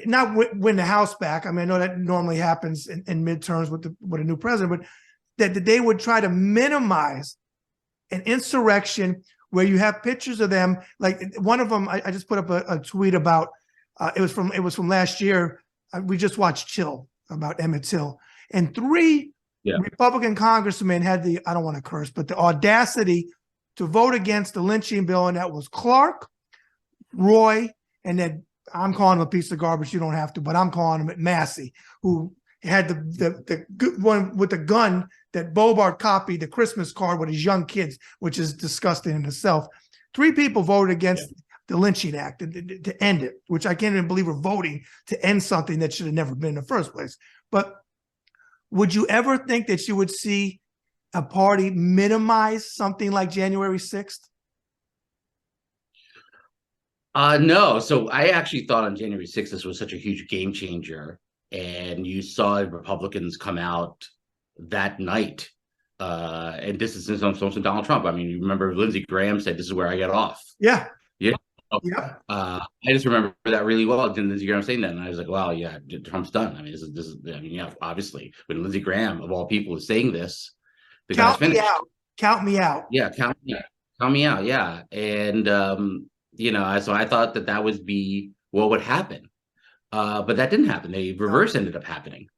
A: not win the House back? I mean, I know that normally happens in midterms with a new president, but that they would try to minimize an insurrection where you have pictures of them. Like one of them, I just put up a tweet about. It was from last year. We just watched Chill about Emmett Till, and 3 Republican congressmen had I don't want to curse, but the audacity to vote against the lynching bill, and that was Clark, Roy, and then I'm calling him a piece of garbage. You don't have to, but I'm calling him Massey, who had the good one with the gun that Bobart copied the Christmas card with his young kids, which is disgusting in itself. 3 people voted against the lynching act to end it, which I can't even believe we're voting to end something that should have never been in the first place. But would you ever think that you would see a party minimize something like January 6th?
B: No. So I actually thought on January 6th, this was such a huge game changer. And you saw Republicans come out that night and distance themselves from Donald Trump. I mean, you remember Lindsey Graham said, "This is where I get off."
A: Yeah.
B: Yeah.
A: Yeah.
B: I just remember that really well. Lindsey Graham saying that, and I was like, "Wow, yeah, Trump's done." I mean, this is. I mean, yeah, obviously, when Lindsey Graham of all people is saying this, the guy's finished.
A: Count me out.
B: Yeah, count me out. Yeah, and so I thought that would be what would happen, but that didn't happen. The reverse ended up happening.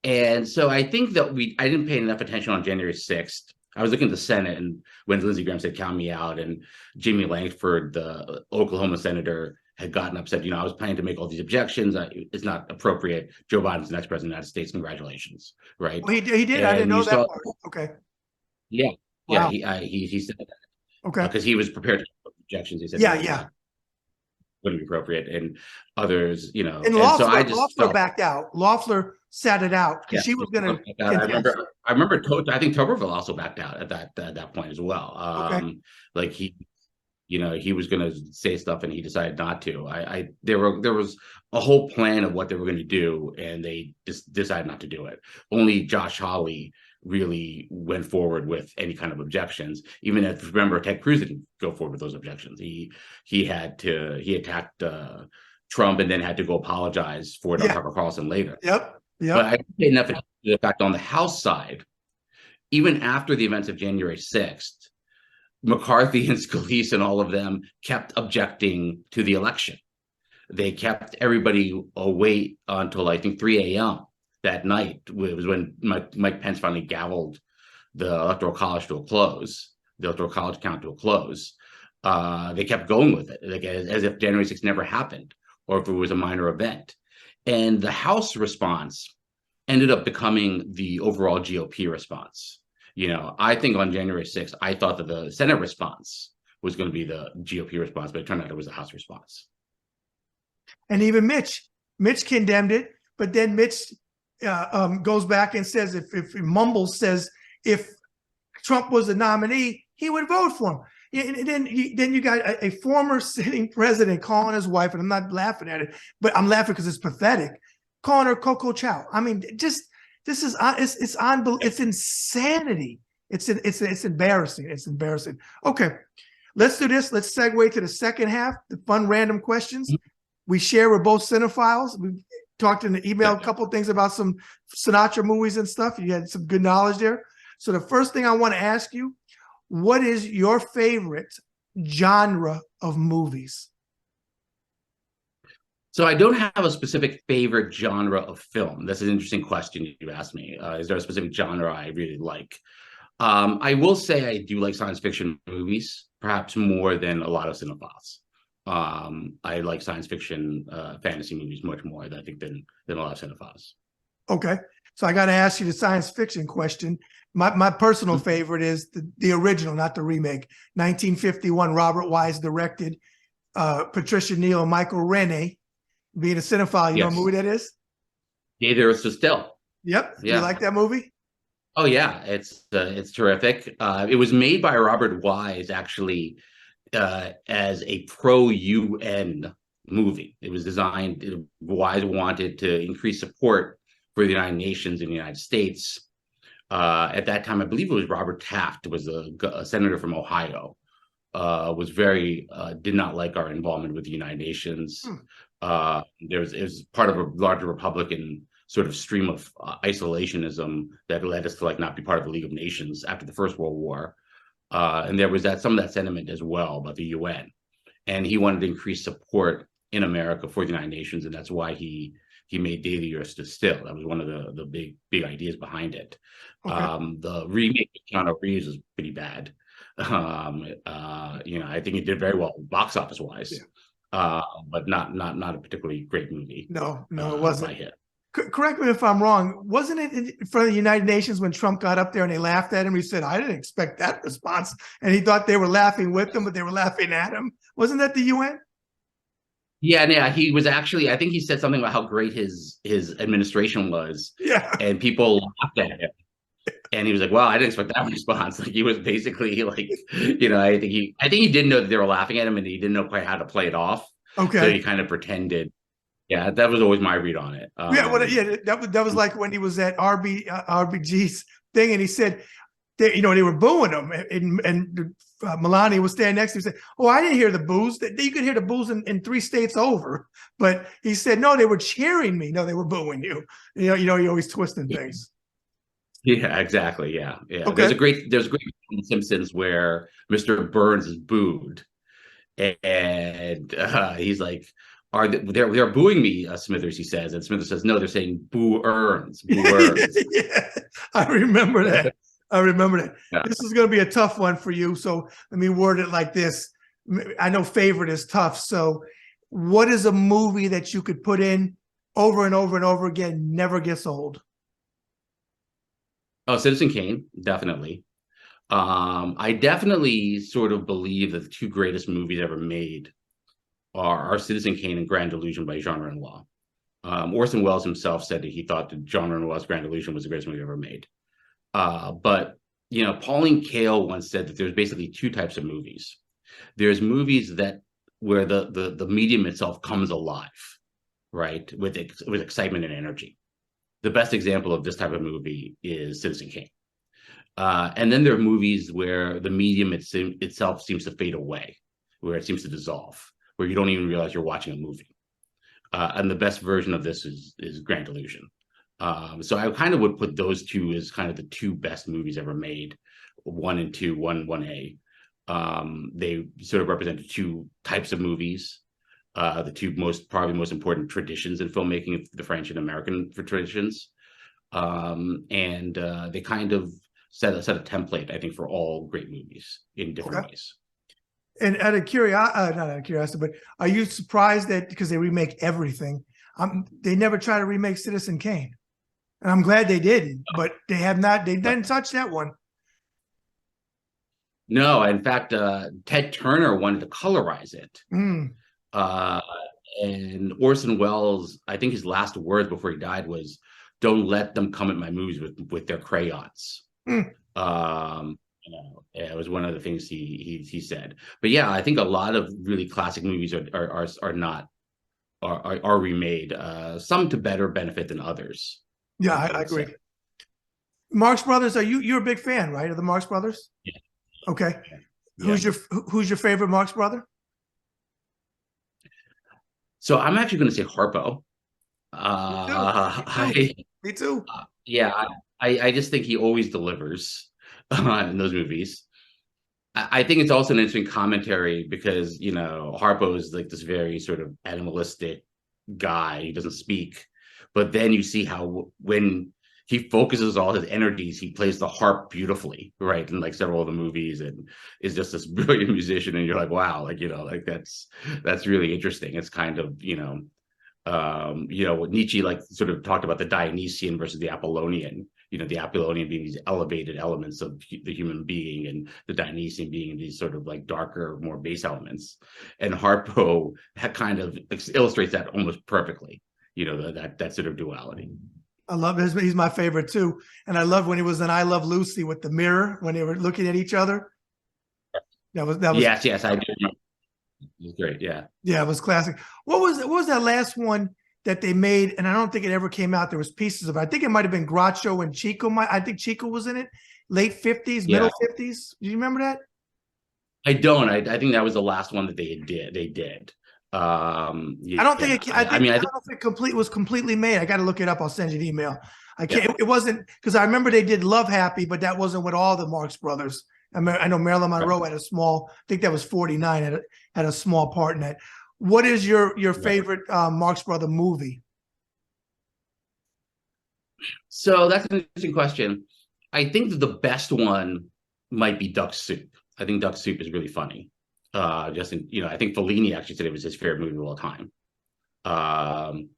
B: And so I think that I didn't pay enough attention on January 6th. I was looking at the Senate, and when Lindsey Graham said "count me out," and Jimmy Lankford, the Oklahoma senator, had gotten upset. I was planning to make all these objections. It's not appropriate. Joe Biden's the next president of the United States. Congratulations, right?
A: Well, he did. And I didn't know that part. Okay.
B: Yeah,
A: wow.
B: Yeah. He said that.
A: Okay.
B: Because he was prepared to make objections. He said,
A: yeah.
B: Wouldn't be appropriate, and others,
A: And Loeffler backed out. Loeffler sat it out because she was going to.
B: I remember. I think Tuberville also backed out at that point as well.
A: Okay.
B: Like he was going to say stuff, and he decided not to. There was a whole plan of what they were going to do, and they just decided not to do it. Only Josh Hawley really went forward with any kind of objections. Even if, remember, Ted Cruz didn't go forward with those objections. He attacked Trump and then had to go apologize for it on Tucker Carlson later.
A: Yep.
B: But I paid enough attention to the fact on the House side, even after the events of January 6th, McCarthy and Scalise and all of them kept objecting to the election. They kept everybody awake until I think 3 a.m. that night. It was when Mike Pence finally gavelled the Electoral College to a close, the Electoral College count to a close. They kept going with it, like as if January 6th never happened, or if it was a minor event. And the House response ended up becoming the overall GOP response. I think on January 6th, I thought that the Senate response was going to be the GOP response, but it turned out it was the House response.
A: And even Mitch condemned it, but then Mitch goes back and says if Mumbles says if Trump was the nominee, he would vote for him. And then you got a former sitting president calling his wife, and I'm not laughing at it, but I'm laughing because it's pathetic, calling her Coco Chow. I mean, it's insanity. It's embarrassing. It's embarrassing. Okay, let's do this. Let's segue to the second half, the fun random questions. We share with both cinephiles. We talked in the email a couple of things about some Sinatra movies and stuff. You had some good knowledge there. So the first thing I want to ask you, what is your favorite genre of movies?
B: So I don't have a specific favorite genre of film. That's an interesting question you asked me. Is there a specific genre I really like? I will say I do like science fiction movies, perhaps more than a lot of cinephiles. I like science fiction, fantasy movies much more, than a lot of cinephiles.
A: Okay, so I got to ask you the science fiction question. My personal favorite is the original, not the remake. 1951, Robert Wise directed, Patricia Neal and Michael Rene. Being a cinephile, you know what movie that is?
B: Yeah, there is still.
A: Yep. Do you
B: Yeah.
A: like that movie?
B: Oh yeah, it's terrific. It was made by Robert Wise actually as a pro-UN movie. It was designed. Wise wanted to increase support for the United Nations in the United States. At that time, I believe it was Robert Taft, was a senator from Ohio, was very did not like our involvement with the United Nations. It was part of a larger Republican sort of stream of isolationism that led us to like not be part of the League of Nations after the First World War. And there was some of that sentiment as well about the UN. And he wanted to increase support in America for the United Nations, and that's why he made Day the Earth Stood Still. That was one of the big ideas behind it.
A: Okay.
B: The remake of Keanu Reeves was pretty bad. I think it did very well box office wise, but not a particularly great movie.
A: No, it wasn't.
B: By hit.
A: Correct me if I'm wrong. Wasn't it in front of the United Nations when Trump got up there and they laughed at him? He said, "I didn't expect that response," and he thought they were laughing with him, but they were laughing at him. Wasn't that the UN?
B: Yeah, he was actually. I think he said something about how great his administration was.
A: Yeah,
B: and people laughed at him. And he was like, "Well, I didn't expect that response." Like he was basically like, I think he did know that they were laughing at him, and he didn't know quite how to play it off.
A: Okay.
B: So he kind of pretended. Yeah, that was always my read on it.
A: That was like when he was at RBG's thing, and he said, they were booing him, and Melania was standing next to him. Said, "Oh, I didn't hear the boos. You could hear the boos in 3 states over." But he said, "No, they were cheering me. No, they were booing you." You're always twisting things.
B: Yeah, exactly. Yeah.
A: Okay.
B: There's a great in Simpsons where Mr. Burns is booed, and he's like, they're booing me, Smithers?" He says, and Smithers says, "No, they're saying boo earns, boo earns."
A: Yeah, I remember that.
B: Yeah.
A: This is going to be a tough one for you. So let me word it like this. I know favorite is tough. So what is a movie that you could put in over and over and over again, never gets old?
B: Oh, Citizen Kane, definitely. I definitely sort of believe that the 2 greatest movies ever made are Citizen Kane and Grand Illusion by Jean Renoir. Orson Welles himself said that he thought that Jean Renoir's Grand Illusion was the greatest movie ever made. But Pauline Kael once said that there's basically 2 types of movies. There's movies where the medium itself comes alive, right, with excitement and energy. The best example of this type of movie is Citizen Kane. And then there are movies where the medium itself seems to fade away, where it seems to dissolve, where you don't even realize you're watching a movie. And the best version of this is Grand Illusion. So I kind of would put those 2 as kind of the 2 best movies ever made, 1 and 2, 1A. They sort of represent the 2 types of movies. The 2 probably most important traditions in filmmaking, the French and American traditions, and they kind of set a template, I think, for all great movies in different ways.
A: And out of curiosity, not out of curiosity, but are you surprised that because they remake everything, they never try to remake Citizen Kane? And I'm glad they didn't, but they have not. They didn't touch that one.
B: No, in fact, Ted Turner wanted to colorize it. And Orson Welles, I think his last words before he died was, "Don't let them come at my movies with their crayons." It was one of the things he said. But yeah, I think a lot of really classic movies are remade, some to better benefit than others.
A: Yeah, I agree. Marx Brothers, you're a big fan, right, of the Marx Brothers?
B: Yeah.
A: Okay.
B: Yeah.
A: Who's your favorite Marx brother?
B: So I'm actually going to say Harpo.
A: Me too.
B: I just think he always delivers in those movies. I think it's also an interesting commentary because Harpo is like this very sort of animalistic guy. He doesn't speak, but then you see how when he focuses all his energies, he plays the harp beautifully, right? In like several of the movies, and is just this brilliant musician. And you're like, wow, like that's really interesting. It's kind of what Nietzsche like sort of talked about, the Dionysian versus the Apollonian. the Apollonian being these elevated elements of the human being, and the Dionysian being these sort of like darker, more base elements. And Harpo kind of illustrates that almost perfectly, that sort of duality.
A: I love his. He's my favorite too. And I love when he was in I Love Lucy with the mirror when they were looking at each other. That was
B: yes, I do. It was great. Yeah,
A: it was classic. What was that last one that they made? And I don't think it ever came out. There was pieces of it. I think it might have been Groucho and Chico. I think Chico was in it. Late 50s, middle 50s. Do you remember that?
B: I don't. I think that was the last one that they did.
A: I don't think it. I don't know if it was completely made. I got to look it up. I'll send you an email. I can't. Yeah. It wasn't, because I remember they did Love Happy, but that wasn't with all the Marx Brothers. I know Marilyn Monroe had a small. I think that was 49. Had a small part in that. What is your favorite Marx Brother movie?
B: So that's an interesting question. I think that the best one might be Duck Soup. I think Duck Soup is really funny. I think Fellini actually said it was his favorite movie of all time. And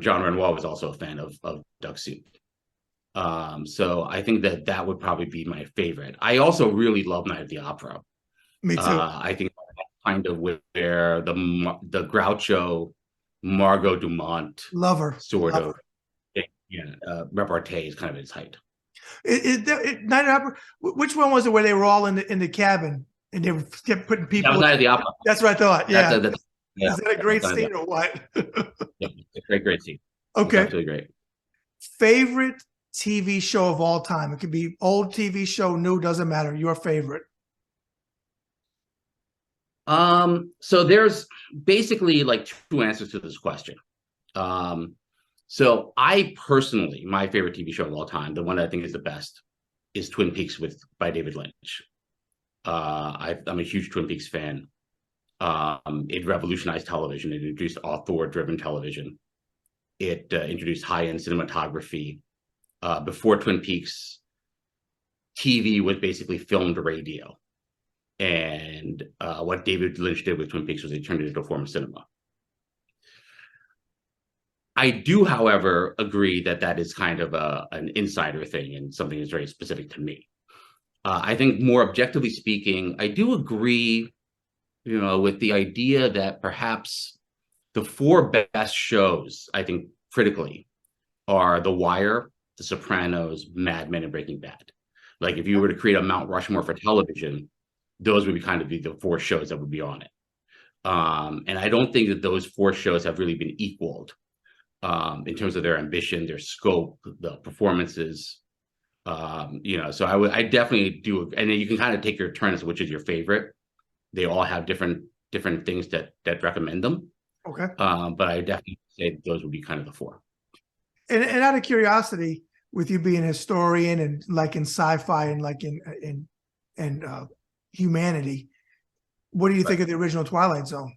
B: John Renoir was also a fan of Duck Soup. So I think that would probably be my favorite. I also really love Night of the Opera.
A: Me too.
B: I think kind of where the Groucho, Margot Dumont
A: lover
B: sort of repartee is kind of its height.
A: Night of the Opera. Which one was it where they were all in the cabin and they kept putting people?
B: That was Night of the Opera.
A: That's what I thought. Yeah.
B: Is
A: that a great scene or what?
B: Yeah, it's a great scene.
A: Okay.
B: It's absolutely great.
A: Favorite TV show of all time? It could be old TV show, new, doesn't matter. Your favorite.
B: So there's basically like two answers to this question. So I personally, my favorite TV show of all time, the one I think is the best, is Twin Peaks by David Lynch. I'm a huge Twin Peaks fan. It revolutionized television. It introduced author-driven television. It introduced high-end cinematography. Before Twin Peaks, TV was basically filmed radio. And what David Lynch did with Twin Peaks was he turned it into a form of cinema. I do, however, agree that is kind of an insider thing and something that's very specific to me. I think more objectively speaking, I do agree, with the idea that perhaps the four best shows, I think critically, are The Wire, The Sopranos, Mad Men, and Breaking Bad. Like if you were to create a Mount Rushmore for television, those would be the four shows that would be on it. And I don't think that those four shows have really been equaled in terms of their ambition, their scope, the performances. So I definitely do. And then you can kind of take your turn as to which is your favorite. They all have different things that recommend them.
A: Okay.
B: But I definitely say those would be kind of the four.
A: And out of curiosity, with you being a historian and like in sci-fi and like in humanity, what do you think of the original Twilight Zone?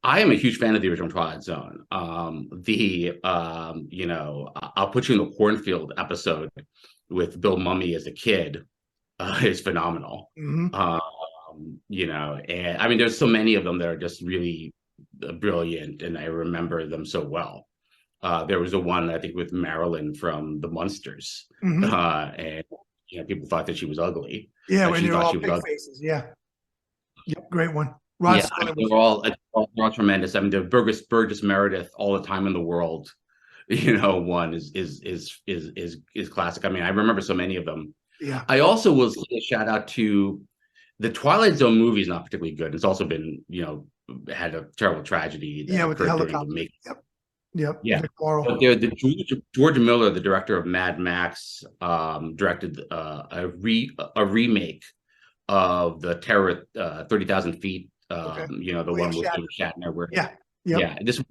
B: I am a huge fan of the original Twilight Zone. I'll put you in the cornfield episode with Bill Mummy as a kid is phenomenal.
A: Mm-hmm.
B: And I mean, there's so many of them that are just really brilliant, and I remember them so well. There was a one, I think, with Marilyn from The Munsters, mm-hmm. And people thought that she was ugly.
A: Yeah, when you're all big faces. Yeah, yep, great one.
B: They're all tremendous. I mean, the Burgess Meredith, All the Time in the World, one is classic. I mean, I remember so many of them.
A: Yeah.
B: I also will say a shout out to the Twilight Zone movie is not particularly good. It's also been, had a terrible tragedy.
A: Yeah, with the helicopter. Yep.
B: Yeah. But the George Miller, the director of Mad Max, directed a remake of the Terror 30,000 Feet. The one with Shatner. Where, this was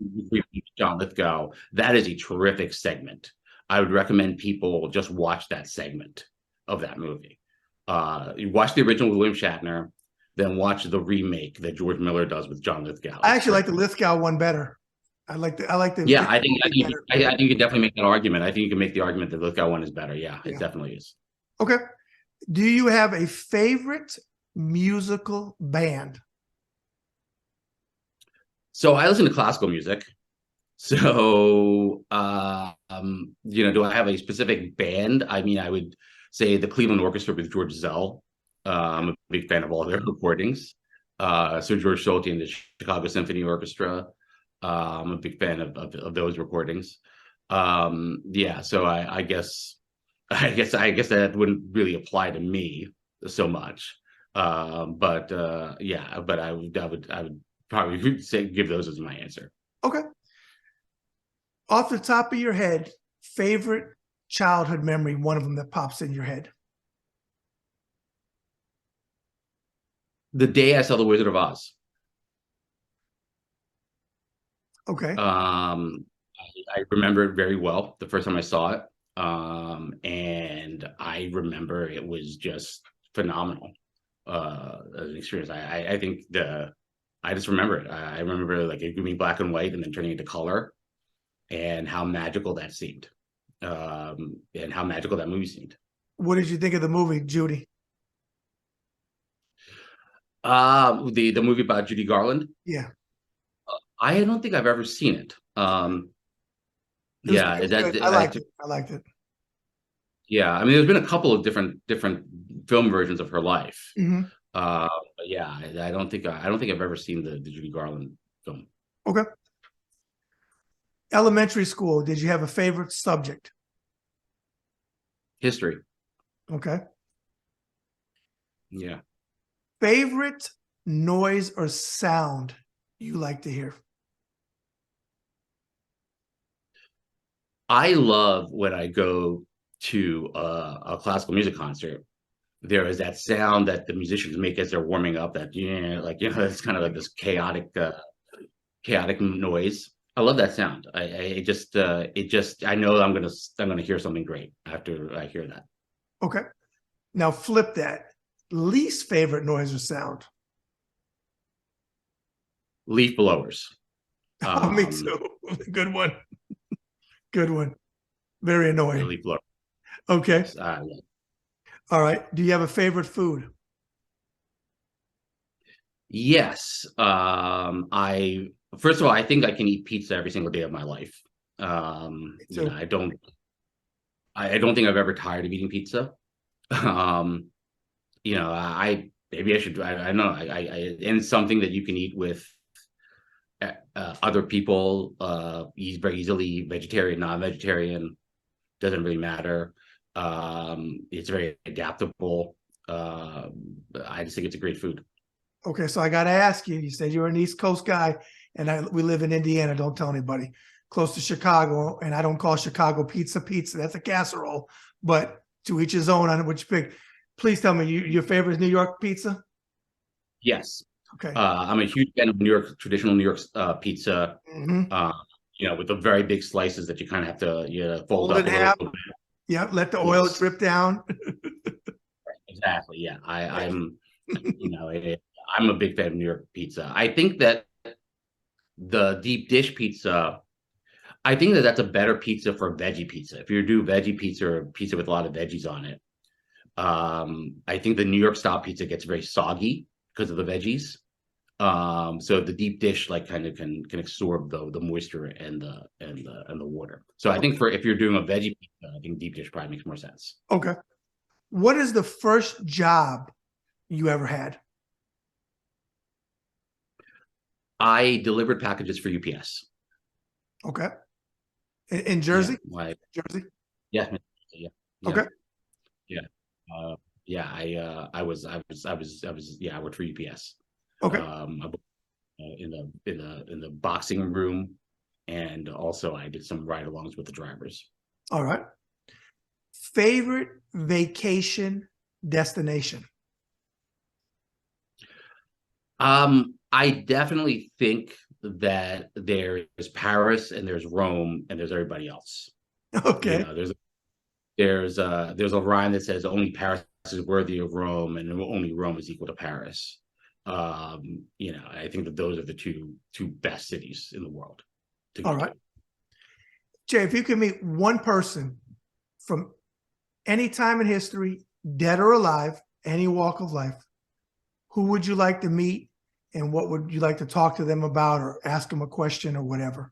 B: John Lithgow. That is a terrific segment. I would recommend people just watch that segment of that movie. You watch the original with William Shatner, then watch the remake that George Miller does with John Lithgow.
A: I actually like the Lithgow one better. I like the.
B: Yeah, I think you can definitely make that argument. I think you can make the argument that the Lithgow one is better. Yeah, it definitely is.
A: Okay. Do you have a favorite musical band?
B: So I listen to classical music. So, do I have a specific band? I mean, I would say the Cleveland Orchestra with George Zell. I'm a big fan of all their recordings. So George Solti and the Chicago Symphony Orchestra. I'm a big fan of those recordings. Yeah, so I guess that wouldn't really apply to me so much. But I would probably say give those as my answer.
A: Okay. Off the top of your head, favorite childhood memory, one of them that pops in your head.
B: The day I saw The Wizard of Oz.
A: Okay.
B: I remember it very well the first time I saw it. And I remember it was just phenomenal as an experience. I think I just remember it. I remember like it being black and white and then turning into color, and how magical that seemed, and how magical that movie seemed.
A: What did you think of the movie, Judy?
B: The movie about Judy Garland.
A: Yeah.
B: I don't think I've ever seen it. Yeah,
A: I liked it. I liked it.
B: Yeah, I mean, there's been a couple of different film versions of her life.
A: Mm-hmm.
B: But yeah, I don't think I've ever seen the Judy Garland film.
A: Okay. Elementary school, did you have a favorite subject?
B: History.
A: Okay.
B: Yeah.
A: Favorite noise or sound you like to hear?
B: I love when I go to a classical music concert. There is that sound that the musicians make as they're warming up. That it's kind of like this chaotic noise. I love that sound. I know I'm gonna hear something great after I hear that.
A: Okay. Now flip that. Least favorite noise or sound?
B: Leaf blowers.
A: Me too. Good one. Good one. Very annoying.
B: Leaf blowers.
A: Okay. All right. Do you have a favorite food?
B: Yes. First of all, I think I can eat pizza every single day of my life. I don't think I've ever tired of eating pizza. Maybe I should. I know. And something that you can eat with other people very easily. Vegetarian, non-vegetarian, doesn't really matter. It's very adaptable. I just think it's a great food.
A: Okay, so I got to ask you. You said you're an East Coast guy, and we live in Indiana. Don't tell anybody. Close to Chicago, and I don't call Chicago pizza. That's a casserole. But to each his own on which pick. Please tell me your favorite is New York pizza.
B: Yes.
A: Okay.
B: I'm a huge fan of traditional New York pizza.
A: Mm-hmm.
B: With the very big slices that you kind of have to fold up a little bit.
A: Yeah, let the oil drip down.
B: Exactly. Yeah, I'm I'm a big fan of New York pizza. I think that the deep dish pizza, I think that that's a better pizza for veggie pizza. If you do veggie pizza or pizza with a lot of veggies on it, I think the New York style pizza gets very soggy because of the veggies. So the deep dish kind of can absorb the moisture and the water. So I think if you're doing a veggie pizza, I think deep dish probably makes more sense.
A: Okay. What is the first job you ever had?
B: I delivered packages for UPS.
A: Okay. In Jersey?
B: Yeah,
A: Jersey?
B: Yeah.
A: Okay.
B: I worked for UPS.
A: Okay.
B: In the boxing room, and also I did some ride-alongs with the drivers.
A: All right. Favorite vacation destination?
B: I definitely think that there is Paris and there's Rome and there's everybody else.
A: Okay.
B: There's a rhyme that says only Paris is worthy of Rome and only Rome is equal to Paris. I think that those are the two best cities in the world.
A: All right. Jay, if you could meet one person from any time in history, dead or alive, any walk of life, who would you like to meet, and what would you like to talk to them about or ask them a question or whatever?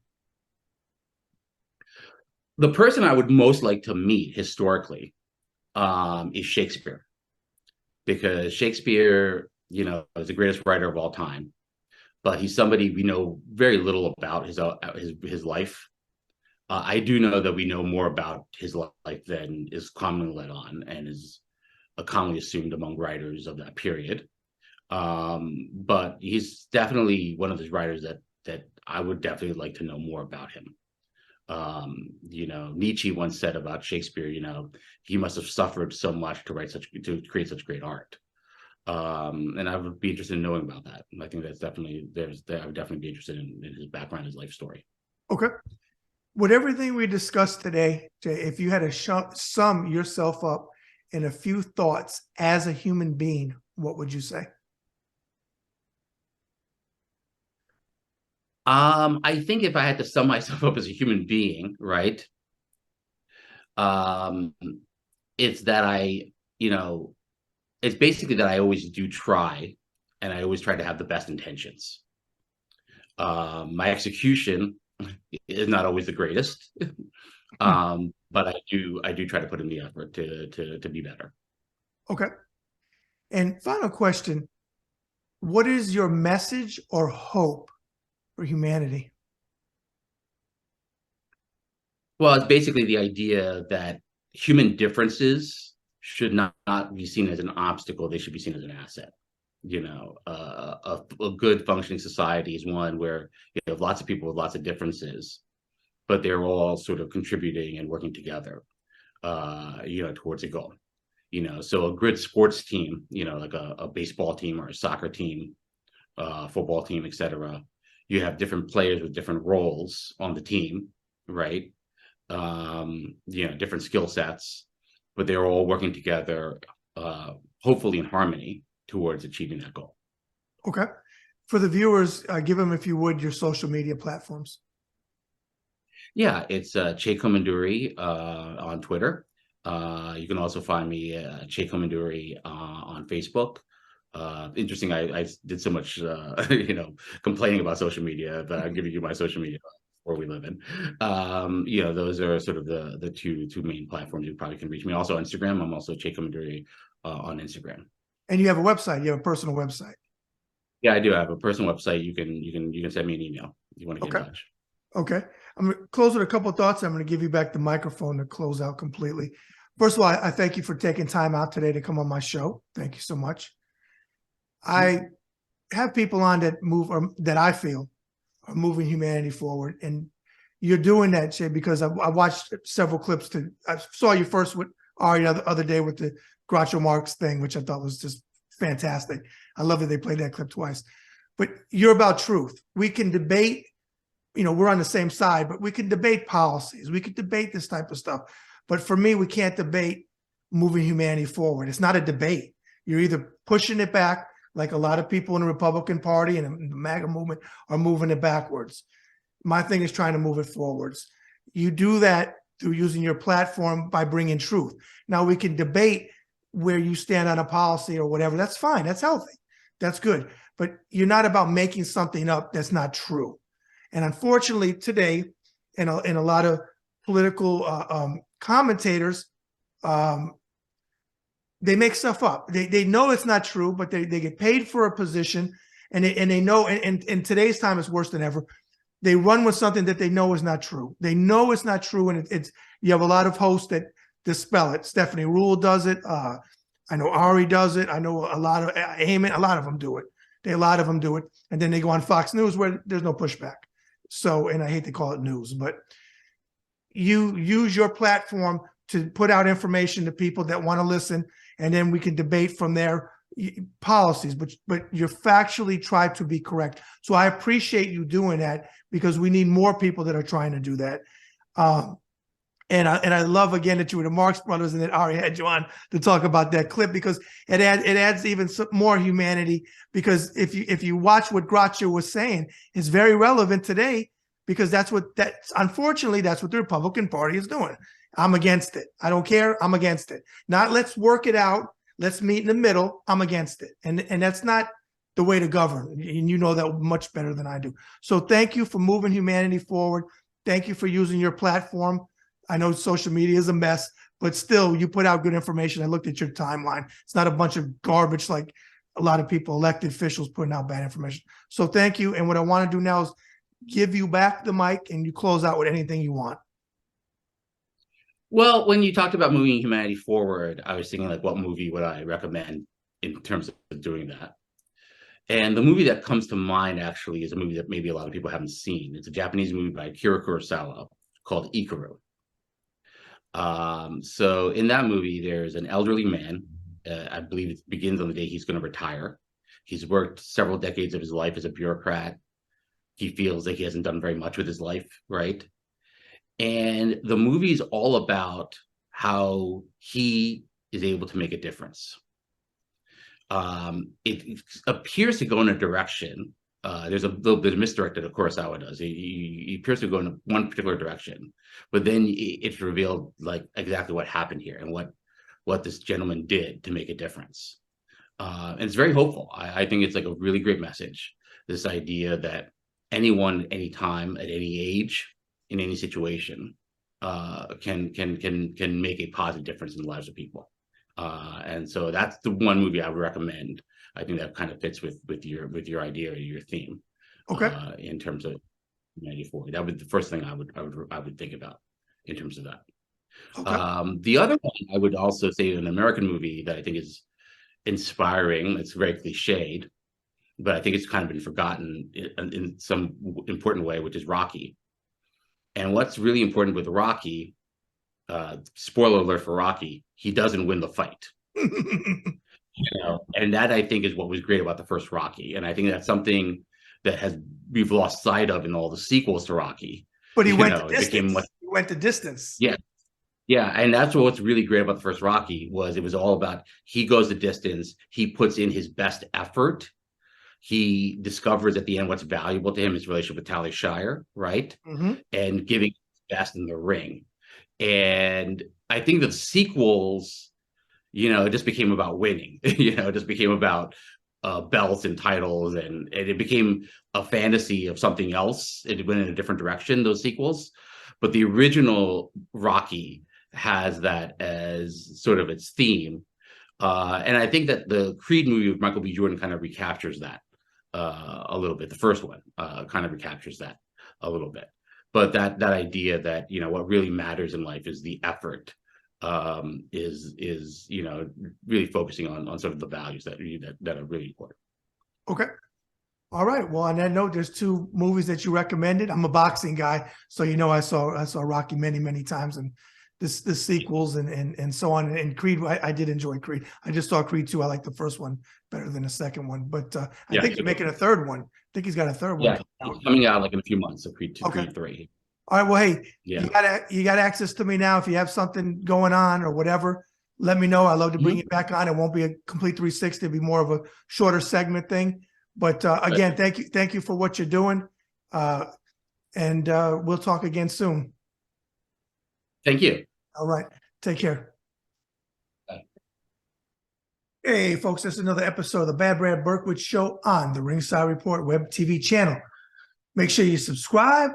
B: The person I would most like to meet historically is Shakespeare, because Shakespeare, is the greatest writer of all time, but he's somebody we know very little about his life. I do know that we know more about his life than is commonly let on and is commonly assumed among writers of that period. But he's definitely one of those writers that I would definitely like to know more about him. Nietzsche once said about Shakespeare, he must have suffered so much to create such great art. And I would be interested in knowing about that. I think that's definitely I would definitely be interested in his background, his life story.
A: Okay. With everything we discussed today, Jay, if you had to sum yourself up in a few thoughts as a human being, what would you say?
B: I think if I had to sum myself up as a human being, right, it's that it's basically that I always do try, and I always try to have the best intentions. My execution is not always the greatest, but I do try to put in the effort to be better.
A: Okay. And final question, what is your message or hope for humanity?
B: Well, it's basically the idea that human differences should not be seen as an obstacle. They should be seen as an asset. A good functioning society is one where you have lots of people with lots of differences, but they're all sort of contributing and working together, towards a goal. So a good sports team, like a baseball team or a soccer team, football team, etc. You have different players with different roles on the team, right? Different skill sets, but they're all working together, hopefully in harmony towards achieving that goal.
A: Okay. For the viewers, give them, if you would, your social media platforms.
B: Yeah, it's Che Komanduri on Twitter. You can also find me Che Komanduri on Facebook. Interesting. I did so much, complaining about social media, but I'm giving you my social media where we live in. Those are sort of the two main platforms you probably can reach me. Also Instagram. I'm also Che Komanduri on Instagram.
A: And you have a website. You have a personal website.
B: Yeah, I do. I have a personal website. You can send me an email if you want to get in touch.
A: Okay. I'm going to close with a couple of thoughts. I'm going to give you back the microphone to close out completely. First of all, I thank you for taking time out today to come on my show. Thank you so much. I have people on that that I feel are moving humanity forward. And you're doing that, Jay, because I watched several clips. I saw you first with Ari the other day with the Groucho Marx thing, which I thought was just fantastic. I love that they played that clip twice. But you're about truth. We can debate, we're on the same side, but we can debate policies. We can debate this type of stuff. But for me, we can't debate moving humanity forward. It's not a debate. You're either pushing it back, like a lot of people in the Republican Party and the MAGA movement are moving it backwards. My thing is trying to move it forwards. You do that through using your platform by bringing truth. Now, we can debate where you stand on a policy or whatever. That's fine. That's healthy. That's good. But you're not about making something up that's not true. And unfortunately, today, in a lot of political commentators, they make stuff up. They know it's not true, but they get paid for a position, and they know. And in today's time, it's worse than ever. They run with something that they know is not true. They know it's not true, and it's you have a lot of hosts that dispel it. Stephanie Rule does it. I know Ari does it. I know a lot of Heyman. A lot of them do it. A lot of them do it, and then they go on Fox News where there's no pushback. So, and I hate to call it news, but you use your platform to put out information to people that want to listen, and then we can debate from their policies, but you're factually try to be correct. So I appreciate you doing that, because we need more people that are trying to do that. And I love, again, that you were the Marx Brothers and that Ari had you on to talk about that clip, because it adds even some more humanity, because if you watch what Groucho was saying, it's very relevant today, because unfortunately, that's what the Republican Party is doing. I'm against it. I don't care. I'm against it. Not let's work it out. Let's meet in the middle. I'm against it. And that's not the way to govern. And you know that much better than I do. So thank you for moving humanity forward. Thank you for using your platform. I know social media is a mess, but still, you put out good information. I looked at your timeline. It's not a bunch of garbage like a lot of people, elected officials, putting out bad information. So thank you. And what I want to do now is give you back the mic and you close out with anything you want.
B: Well, when you talked about moving humanity forward, I was thinking like, what movie would I recommend in terms of doing that? And the movie that comes to mind actually is a movie that maybe a lot of people haven't seen. It's a Japanese movie by Akira Kurosawa called Ikaru. So in that movie, there's an elderly man. I believe it begins on the day he's going to retire. He's worked several decades of his life as a bureaucrat. He feels like he hasn't done very much with his life, right? And the movie is all about how he is able to make a difference. It appears to go in a direction. There's a little bit of misdirected, of course, Kurosawa does. He appears to go in one particular direction, but then it's revealed like exactly what happened here and what this gentleman did to make a difference. And it's very hopeful. I think it's like a really great message. This idea that anyone, anytime, at any age, in any situation, can make a positive difference in the lives of people. And so that's the one movie I would recommend. I think that kind of fits with your idea or your theme.
A: Okay.
B: In terms of 94, that would be the first thing I would think about in terms of that. Okay. The other one I would also say an American movie that I think is inspiring. It's very cliched, but I think it's kind of been forgotten in some important way, which is Rocky. And what's really important with Rocky, spoiler alert for Rocky, he doesn't win the fight. And that I think is what was great about the first Rocky. And I think that's something that we've lost sight of in all the sequels to Rocky.
A: But he went the distance. He went the distance.
B: Yeah. Yeah. And that's what's really great about the first Rocky was it was all about he goes the distance. He puts in his best effort. He discovers at the end what's valuable to him, his relationship with Talia Shire, right? Mm-hmm. And giving his best in the ring. And I think the sequels, it just became about winning. It just became about belts and titles, and it became a fantasy of something else. It went in a different direction, those sequels. But the original Rocky has that as sort of its theme. And I think that the Creed movie with Michael B. Jordan kind of recaptures that a little bit. The first one kind of recaptures that a little bit. But that idea that, what really matters in life is the effort, is really focusing on sort of the values that are really important. Okay.
A: All right. Well, on that note, there's two movies that you recommended. I'm a boxing guy, so I saw Rocky many, many times, and the sequels and so on. And Creed, I did enjoy Creed. I just saw Creed 2. I like the first one better than the second one, but I think you're making a third one. I think he's got a third one.
B: Yeah, it's coming out like in a few months. So Creed 2,
A: okay.
B: Creed 3.
A: All right. Well, hey, you got access to me now. If you have something going on or whatever, let me know. I'd love to bring you back on. It won't be a complete 360. It'll be more of a shorter segment thing. But again, thank you for what you're doing, and we'll talk again soon.
B: Thank you.
A: All right, take care. Bye. Hey, folks, this is another episode of the Bad Brad Berkwitt Show on the Ringside Report Web TV channel. Make sure you subscribe.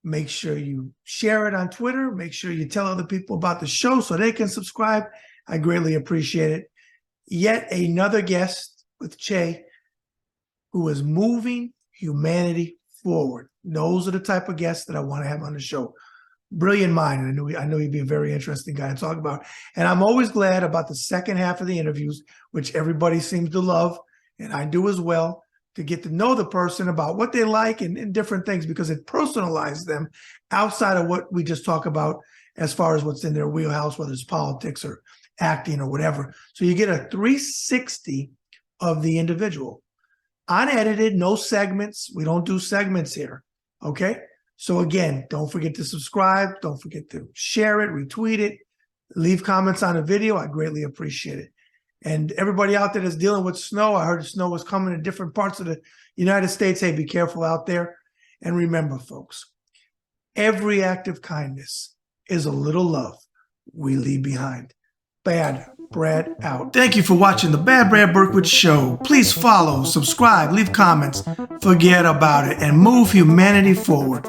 A: Make sure you share it on Twitter. Make sure you tell other people about the show so they can subscribe. I greatly appreciate it. Yet another guest with Che, who is moving humanity forward. Those are the type of guests that I want to have on the show. Brilliant mind, and I know he'd be a very interesting guy to talk about. And I'm always glad about the second half of the interviews, which everybody seems to love, and I do as well, to get to know the person about what they like and different things, because it personalizes them outside of what we just talk about as far as what's in their wheelhouse, whether it's politics or acting or whatever. So you get a 360 of the individual. Unedited, no segments. We don't do segments here, okay? So again, don't forget to subscribe. Don't forget to share it, retweet it, leave comments on the video. I greatly appreciate it. And everybody out there that's dealing with snow, I heard the snow was coming in different parts of the United States. Hey, be careful out there. And remember, folks, every act of kindness is a little love we leave behind. Bad Brad out. Thank you for watching the Bad Brad Berkwitt Show. Please follow, subscribe, leave comments, forget about it, and move humanity forward.